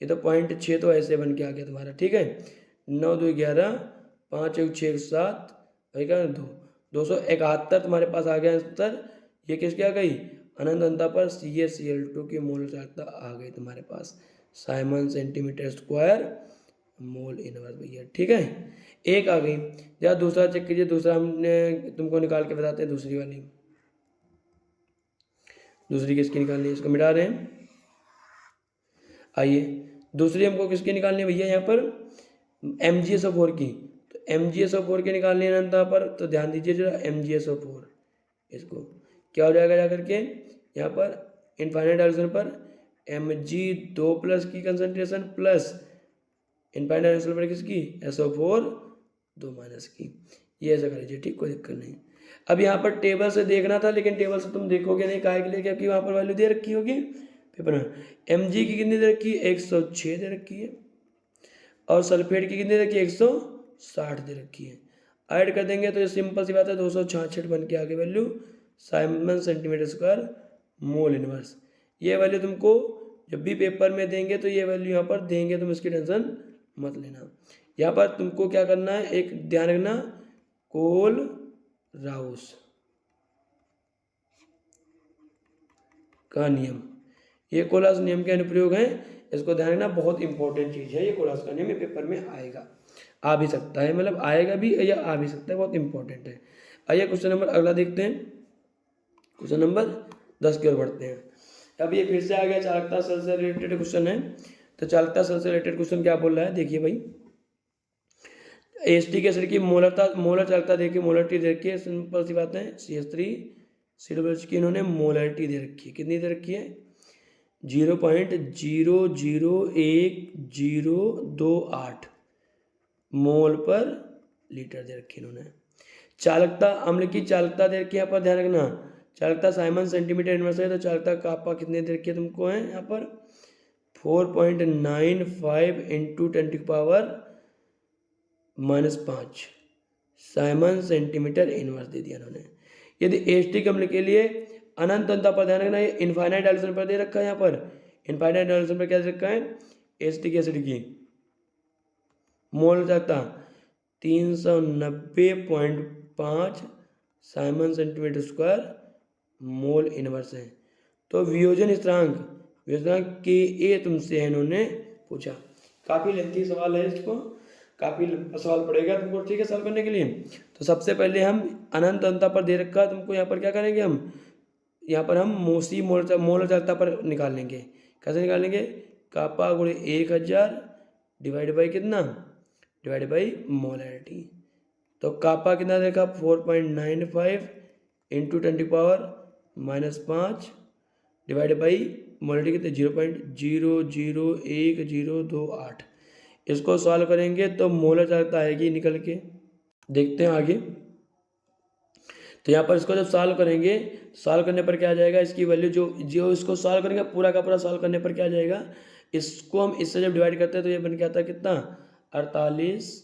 ये तो 0.6 तो ऐसे बन के आ गया तुम्हारा, ठीक है। 9 2 11, 5 1 6 7, वही क्या 271 तुम्हारे पास आ गया आंसर। ये किसकी आ गई, अनंत अंता पर CaCl2 की मोल चालकता आ गई तुम्हारे पास, siemens centimetre square mole inverse भैया, ठीक है। एक आ गई, या दूसरा चेक कीजिए, दूसरा हमने तुमको निकाल के बताते हैं, दूसरी वाली, दूसरी किसकी निकालनी है, इसको मिटा रहे हैं। आइए दूसरी हमको किसकी निकालनी है भैया, यहाँ पर MgSO4 की। तो MgSO4 की निकालनी है अनंता पर, तो ध्यान दीजिए जरा, MgSO4 इसको क्या हो जाएगा जाकर के, यहाँ पर इनफाइनाइट डायल्यूशन पर Mg2 प्लस की कंसंट्रेशन प्लस इनफाइनाइट डायल्यूशन पर किसकी, SO4 2 माइनस की, ये ऐसा कर लीजिए, ठीक, कोई दिक्कत नहीं। अब यहाँ पर टेबल से देखना था, लेकिन टेबल से तुम देखोगे नहीं, काहे के लिए, क्योंकि वहाँ पर वैल्यू दे रखी होगी पेपर में। Mg की कितनी दे रखी है, 106 दे रखी है, और सल्फेट की कितनी दे रखी है, 160 दे रखी है। ऐड कर देंगे तो ये सिंपल सी बात है, 266 बन के आगे value, Simon centimetre square mole inverse. ये वैल्यू तुमको जब भी पेपर में देंगे तो ये वैल्यू यहाँ पर देंगे, तुम इसकी टेंशन मत लेना। यहाँ पर तुमको क्या करना है, एक ध्यान रखना, कोल राउस का नियम, ये कोलास नियम के अनुप्रयोग है, इसको ध्यान रखना, बहुत इंपॉर्टेंट चीज़ है ये कोलास का नियम, ये पेपर में आएगा, आ भी सकता है, मतलब आएगा भी या आ भी सकता है, बहुत इंपॉर्टेंट है। आइए क्वेश्चन नंबर अगला देखते हैं, क्वेश्चन नंबर 10 की ओर बढ़ते हैं। अब ये फिर से आ गया चालकता सेल से रिलेटेड क्वेश्चन है। तो चालकता सेल से रिलेटेड क्वेश्चन क्या बोल रहा है, देखिए भाई, एसिटिक एसिड की मोलर चालकता देखिए, मोलरिटी दे रखी है, सिंपल सी बात है, CH3 की इन्होंने मोलरिटी दे रखी है, कितनी दे रखी है, 0.00128 मोल पर लीटर दे रखी इन्होंने। चालकता अम्ल की चालकता दे रखी है, यहाँ पर ध्यान रखना, चालकता साइमन सेंटीमीटर इनवर्स है, तो चालकता कापा कितने दे रखी है तुमको, है यहाँ पर 4.95 × 10⁻⁴ -5 साइमन सेंटीमीटर इनवर्स दे दिया इन्होंने। यदि एसिटिक अम्ल के लिए अनंत अंतता पर ध्यान रखना, ये इनफाइनाइट डायल्यूशन पर दे रखा है, यहाँ पर इनफाइनाइट डायल्यूशन पर क्या दे रखा है, एसिटिक एसिड की मोल चाहता 390.5 Simon centimetre square mole inverse है। तो वियोजन स्थिरांक के ए तुमसे इन्होंने पूछा। काफ़ी लेंथी सवाल है, इसको काफ़ी लंबा सवाल पड़ेगा तुमको, ठीक है, सॉल्व करने के लिए। तो सबसे पहले हम अनंत अंतता पर दे रखा है तुमको, यहाँ पर क्या करेंगे हम, यहाँ पर हम मोसी मोल चालकता पर निकाल लेंगे। कैसे निकालेंगे, कापा गुणे 1000 डिवाइड बाई कितना, डिवाइड बाई मोलैरिटी। तो कापा कितना देखा 4.95 इंटू 10⁻⁻5 डिवाइड बाई मोलैरिटी कितने 0.001028। इसको सॉल्व करेंगे तो मोलर चालकता आएगी निकल के। देखते हैं आगे। तो यहाँ पर इसको जब सॉल्व करेंगे, सॉल्व करने पर क्या आ जाएगा, इसकी वैल्यू जो इसको सॉल्व करेंगे पूरा का पूरा सॉल्व करने पर क्या आ जाएगा, इसको हम इससे जब डिवाइड करते हैं तो ये बन के आता है कितना 48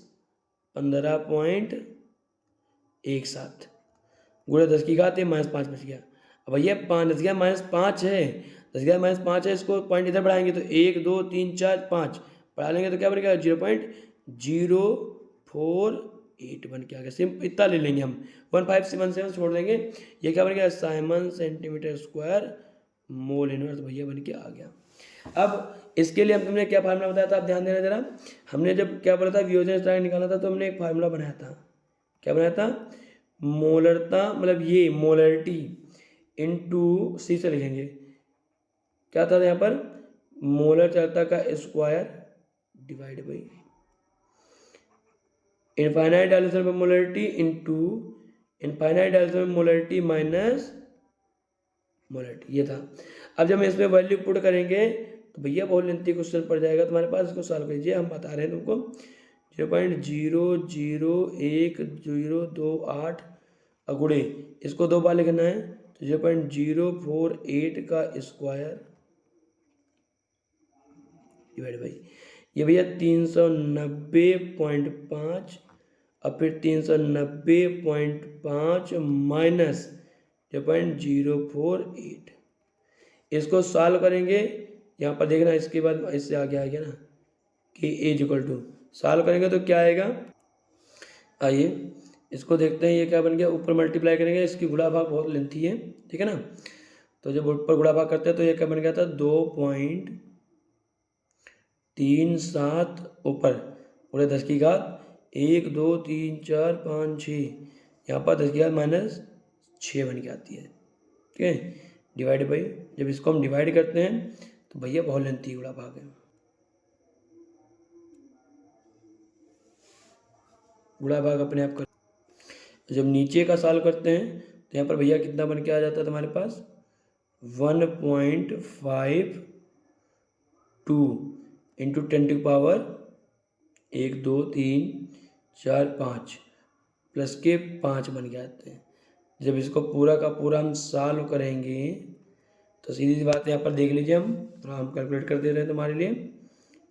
15.17 गुणे 10 की घात -5 बच गया। अब भैया 10 की -5 है, 10 की -5 है, इसको पॉइंट इधर बढ़ाएंगे तो 1 2 3 4 5 बढ़ा लेंगे तो क्या बनेगा 0.048 बन के आ गया। सिंपल इतना ले लेंगे हम, 1577 छोड़ देंगे, ये क्या बन गया Simon centimetre square mole inverse भैया बन के आ गया। अब इसके लिए हम तुमने क्या फार्मूला बताया था, आप ध्यान देना जरा। हमने जब क्या बोला था वियोजन स्थिरांक निकालना था, तो हमने एक फार्मूला बनाया था। क्या बनाया था, मोलरता मतलब ये मोलरिटी इनटू सी से लिखेंगे, क्या था यहाँ पर मोलर चालकता का square divide by infinite dilution में मोलरिटी इनटू इनफाइनाइट डायल्यूशन में मोलरिटी माइनस मोलरिटी, ये था। अब जब हम इसमें वैल्यू पुट करेंगे तो भैया बहुत लेंथी क्वेश्चन पड़ जाएगा तुम्हारे पास, इसको सॉल्व कीजिए, हम बता रहे हैं तुमको 0.00128 गुणे इसको 2 बार लिखना है तो 0.048 का स्क्वायर डिवाइड बाई ये भैया 390.5 और फिर 390.5 माइनस 0.048। इसको सॉल्व करेंगे, यहाँ पर देखना इसके बाद इससे आगे आ गया ना कि एज इक्वल टू, सॉल्व करेंगे तो क्या आएगा, आइए इसको देखते हैं। ये क्या बन गया, ऊपर मल्टीप्लाई करेंगे, इसकी गुणा भाग बहुत लेंथी है, ठीक है ना। तो जब ऊपर गुणा भाग करते हैं तो ये क्या बन गया था 2.37 ऊपर पूरे 10 की घात 1 2 3 4 5 6, यहाँ पर 10 की घात -6 बन के आती है, ठीक है, डिवाइड बाई। जब इसको हम डिवाइड करते हैं तो भैया बहुत लेंथी गुणा भाग है, गुणा भाग अपने आप कर। जब नीचे का सॉल्व करते हैं तो यहाँ पर भैया कितना बन के आ जाता है तुम्हारे पास 1.52 इंटू 10⁻1 2 3 4 5 प्लस के 5 बन के आते हैं। जब इसको पूरा का पूरा हम सॉल्व करेंगे तो सीधी सी बात है, यहाँ पर देख लीजिए, हम कैलकुलेट कर दे रहे हैं तुम्हारे लिए,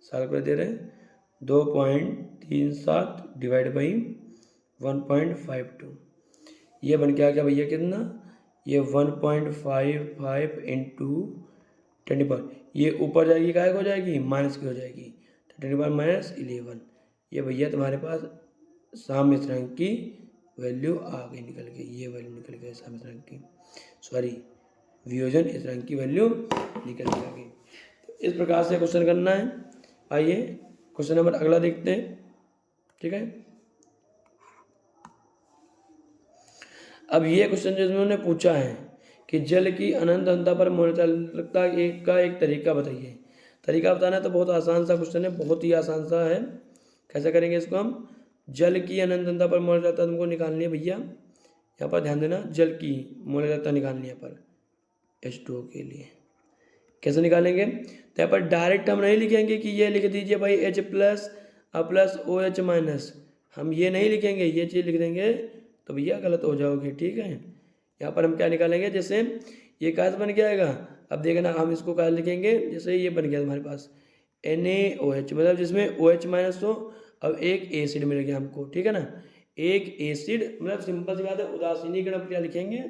सॉल्व कर दे रहे हैं 2.37 डिवाइड बाई 1.52, ये बन के आ गया भैया कितना, ये 1.55 इंटू 10⁻, ये ऊपर जाएगी काय हो जाएगी माइनस की हो जाएगी तो 10⁻−11, ये भैया तुम्हारे पास साम्य स्थिरांक की वैल्यू आ गई निकल के, ये वैल्यू निकल गई साम्य स्थिरांक की, सॉरी वियोजन स्थिरांक की वैल्यू निकल के आ गई। तो इस प्रकार से क्वेश्चन करना है। आइए क्वेश्चन नंबर अगला देखते हैं, ठीक है। अब ये क्वेश्चन जो उन्होंने पूछा है कि जल की अनंत अंतता पर मोल चालकता का एक तरीका बताइए। तरीका बताना है तो बहुत आसान सा क्वेश्चन है, बहुत ही आसान सा है। कैसे करेंगे इसको हम, जल की अनंत अंतता पर मोल चालकता तुमको निकालनी है भैया, यहाँ पर ध्यान देना, जल की मोल चालकता निकालनी है पर H2O के लिए। कैसे निकालेंगे, तो यहाँ पर डायरेक्ट हम नहीं लिखेंगे कि ये लिख दीजिए भाई H प्लस OH माइनस, हम ये नहीं लिखेंगे, ये चीज़ लिख देंगे तो भैया गलत हो जाओगे, ठीक है। यहाँ पर हम क्या निकालेंगे, जैसे ये काज बन जाएगा, अब देखना हम इसको काज लिखेंगे, जैसे ये बन गया तुम्हारे पास NaOH, मतलब जिसमें OH माइनस हो अब एक एसिड मिल गया हमको, ठीक है ना। एक एसिड मतलब सिंपल सी बात है, उदासीनी कण अपक्रिया लिखेंगे,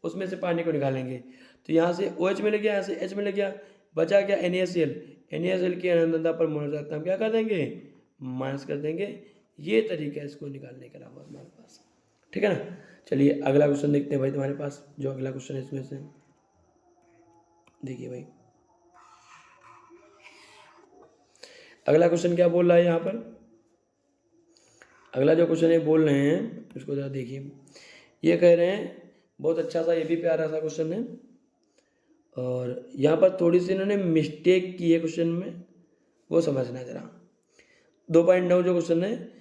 उसमें से पानी को निकालेंगे। तो यहाँ से OH मिल गया, यहाँ से H मिल गया, बचा क्या NaCl। NaCl की अनंतता पर मोल जाता हम क्या कर देंगे, माइनस कर देंगे। ये तरीका है इसको निकालने के अलावा हमारे पास, ठीक है ना। चलिए अगला क्वेश्चन देखते हैं भाई तुम्हारे पास, जो अगला क्वेश्चन है इसमें से देखिए भाई, अगला क्वेश्चन क्या बोल रहा है यहाँ पर। अगला जो क्वेश्चन ये बोल रहे हैं उसको जरा देखिए। ये कह रहे हैं, बहुत अच्छा सा, ये भी प्यारा सा क्वेश्चन है, और यहाँ पर थोड़ी सी इन्होंने मिस्टेक की है क्वेश्चन में, वो समझना जरा। 2.9 जो क्वेश्चन है,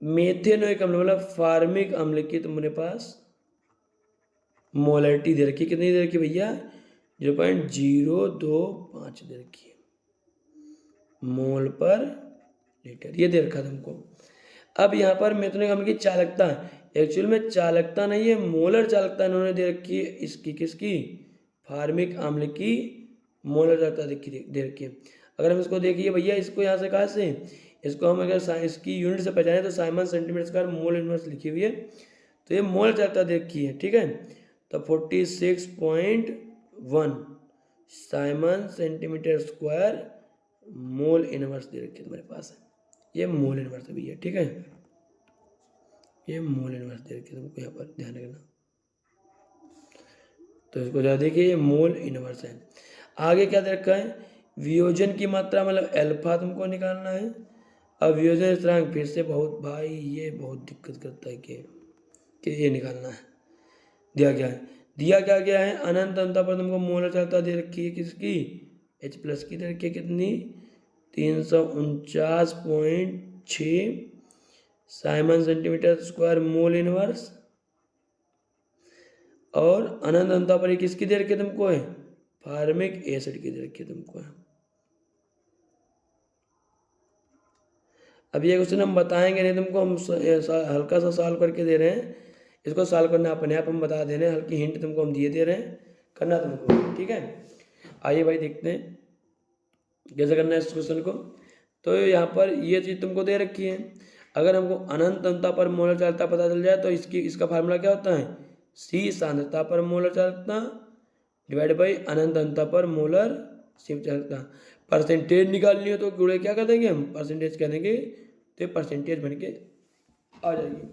मेथेनोइक अम्ल मतलब फार्मिक अम्ल की तुम्हारे पास मोलरिटी दे रखी है, कितनी दे रखी है भैया, 0.025 दे रखी है मोल पर लीटर, ये दे रखा तुमको। अब यहाँ पर मेथेनोइक अम्ल की चालकता, एक्चुअल में चालकता नहीं है, मोलर चालकता इन्होंने दे रखी है इसकी, किसकी, फार्मिक अम्ल की मोलर चालकता दे रखी है। अगर हम इसको देखिए भैया, इसको यहाँ से कहाँ से, इसको हम अगर इसकी यूनिट से पहचाने तो Simon centimetre square mole inverse लिखी हुई है, तो ये मोल चालकता दे रखी है, ठीक है। तो 46.1 siemens centimetre square mole inverse दे रखी है तुम्हारे पास है, ये मोल इनवर्स है भैया, ठीक है। ये मोल इनवर्स दे रखी है तुमको, यहाँ पर ध्यान रखना। तो इसको जरा देखिए, ये मोल इनवर्स है। आगे क्या दे रखा है, वियोजन की मात्रा मतलब अल्फा तुमको निकालना है। अब वियोजन स्थिरांक फिर से बहुत भाई ये बहुत दिक्कत करता है कि ये निकालना है। दिया क्या गया है, अनंत अंतर पर तुमको मोलर चालकता दे रखी है किसकी, H+ की दे रखी है, कितनी, 349.6 Simon centimetre square mole inverse, और अनंत अंतर पर किसकी दे रखी है तुमको है, फार्मिक एसिड की दे रखी है तुमको है। अब ये क्वेश्चन हम बताएंगे नहीं तुमको, हम हल्का सा सॉल्व करके दे रहे हैं, इसको सॉल्व करना अपने आप हम बता दे रहे हैं, हल्की हिंट तुमको हम दे रहे हैं, करना तुमको, ठीक है। आइए भाई देखते हैं कैसे करना है इस क्वेश्चन को। तो यहाँ पर ये चीज़ तुमको दे रखी है, अगर हमको अनंत अंतता पर मोलर चालकता पता चल जाए तो इसका फार्मूला क्या होता है, C सांद्रता पर मोलर चालकता डिवाइड बाई अनंत अंतता पर मोलर चालकता। परसेंटेज निकालनी हो तो गुणे क्या कर देंगे हम, परसेंटेज कह देंगे, तो परसेंटेज बन के आ जाएगी।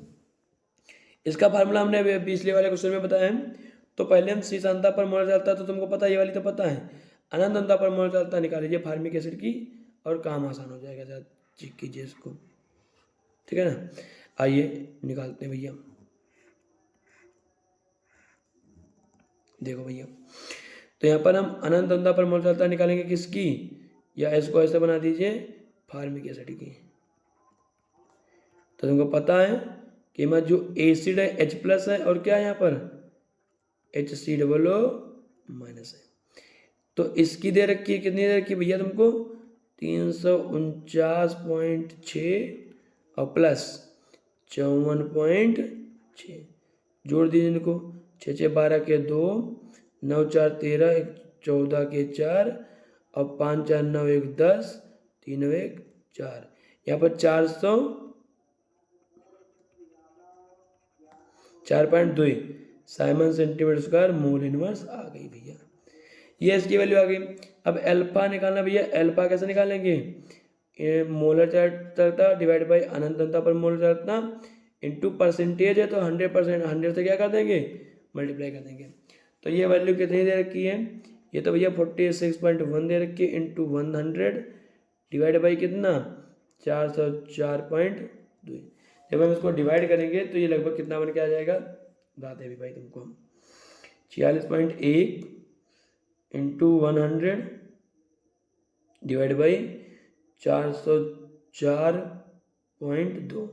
इसका फार्मूला हमने पिछले वाले क्वेश्चन में बताया है। तो पहले हम C सांद्रता पर मोलर चालकता, तो तुमको पता है, ये वाली तो पता है, अनंत अंतता पर मोलर चालकता निकाल लीजिए फार्मिक एसिड की, और काम आसान हो जाएगा, जरा चेक कीजिए इसको, ठीक है ना। आइए निकालते हैं भैया, देखो भैया, तो यहाँ पर हम अनंत अंतता पर मोलर चालकता निकालेंगे किसकी, या इसको ऐसे बना दीजिए फार्मिक एसिड की। तो तुमको पता है कि मैं जो एसिड है H+ है, और क्या है यहाँ पर HCOO- है। तो इसकी दे रखी है, कितनी दे रखी है भैया तुमको, 349.6 और प्लस 54.6, जोड़ दीजिए इनको, 6 6 12 के 2, 9 4 13, 1 14 के 4, और 5 4 9 1 10, 3 1 4, यहाँ पर 4.2 siemens centimetre square mole inverse आ गई भैया, ये इसकी वैल्यू आ गई। अब अल्फा निकालना भैया, अल्फा कैसे निकालेंगे, मोलर चालकता डिवाइड बाई अनंत अंतता पर मोलर चालकता इंटू परसेंटेज है, तो 100%, 100 से क्या कर देंगे, मल्टीप्लाई कर देंगे। तो ये वैल्यू कितनी दे रखी है, ये तो भैया 46.1 दे रखी है, इंटू 100 डिवाइड बाई कितना, 404.2। जब हम इसको डिवाइड करेंगे तो ये लगभग कितना बन के आ जाएगा, बताते हैं भाई तुमको, 46.1 इंटू 100 डिवाइड बाई 404.2,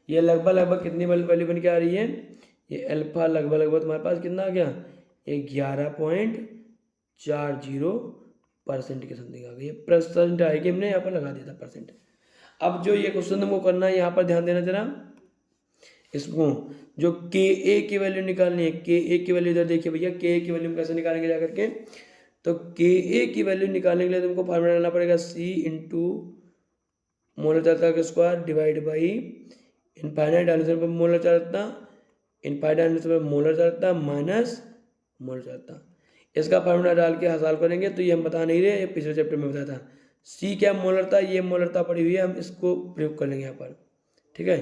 ये लगभग कितनी वैल्यू बन के आ रही है, ये अल्फा लगभग तुम्हारे पास कितना आ गया, 11.40% के समथिंग आ गई, परसेंट आएगी, हमने यहाँ पर लगा दिया था परसेंट। अब जो ये क्वेश्चन हमको करना है, यहाँ पर ध्यान देना जरा, इसको जो Ka की वैल्यू निकालनी है, Ka की वैल्यू इधर देखिए भैया, Ka की वैल्यू हम कैसे निकालेंगे जा करके, तो Ka की वैल्यू निकालने के लिए तुमको फार्मूला डालना पड़ेगा C इंटू मोलर चालकता का square divide by infinite dimension पर मोलर चालकता, इनफाइनाइट डायमेंशन पर मोलर चालकता माइनस मोलर चालकता। इसका फार्मूला डाल के हल करेंगे तो ये हम बता नहीं रहे, ये पिछले चैप्टर में बताया था। सी क्या मोलरता, ये मोलरता पड़ी हुई है, हम इसको प्रयोग कर लेंगे यहाँ पर, ठीक है,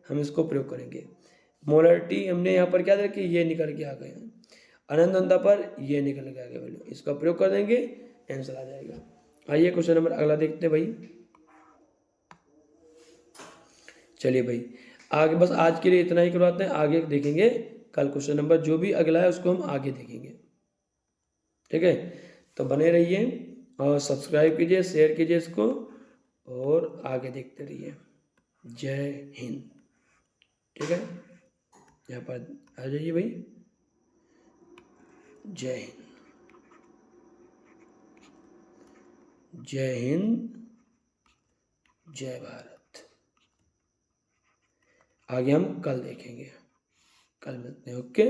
हम इसको प्रयोग करेंगे। मोलरिटी हमने यहाँ पर क्या देखी, ये निकल के आ गया, अनंतता पर ये निकल के आ गया वैल्यू, इसका प्रयोग कर देंगे, आंसर आ जाएगा। आइए क्वेश्चन नंबर अगला देखते हैं भाई। चलिए भाई आगे, बस आज के लिए इतना ही करवाते हैं, आगे देखेंगे कल क्वेश्चन नंबर जो भी अगला है उसको हम आगे देखेंगे, ठीक है। तो बने रहिए और सब्सक्राइब कीजिए, शेयर कीजिए इसको और आगे देखते रहिए। जय हिंद, ठीक है, यहाँ पर आ जाइए भाई। जय हिंद, जय हिंद, जय भारत। आगे हम कल देखेंगे, कल मिलते हैं, ओके।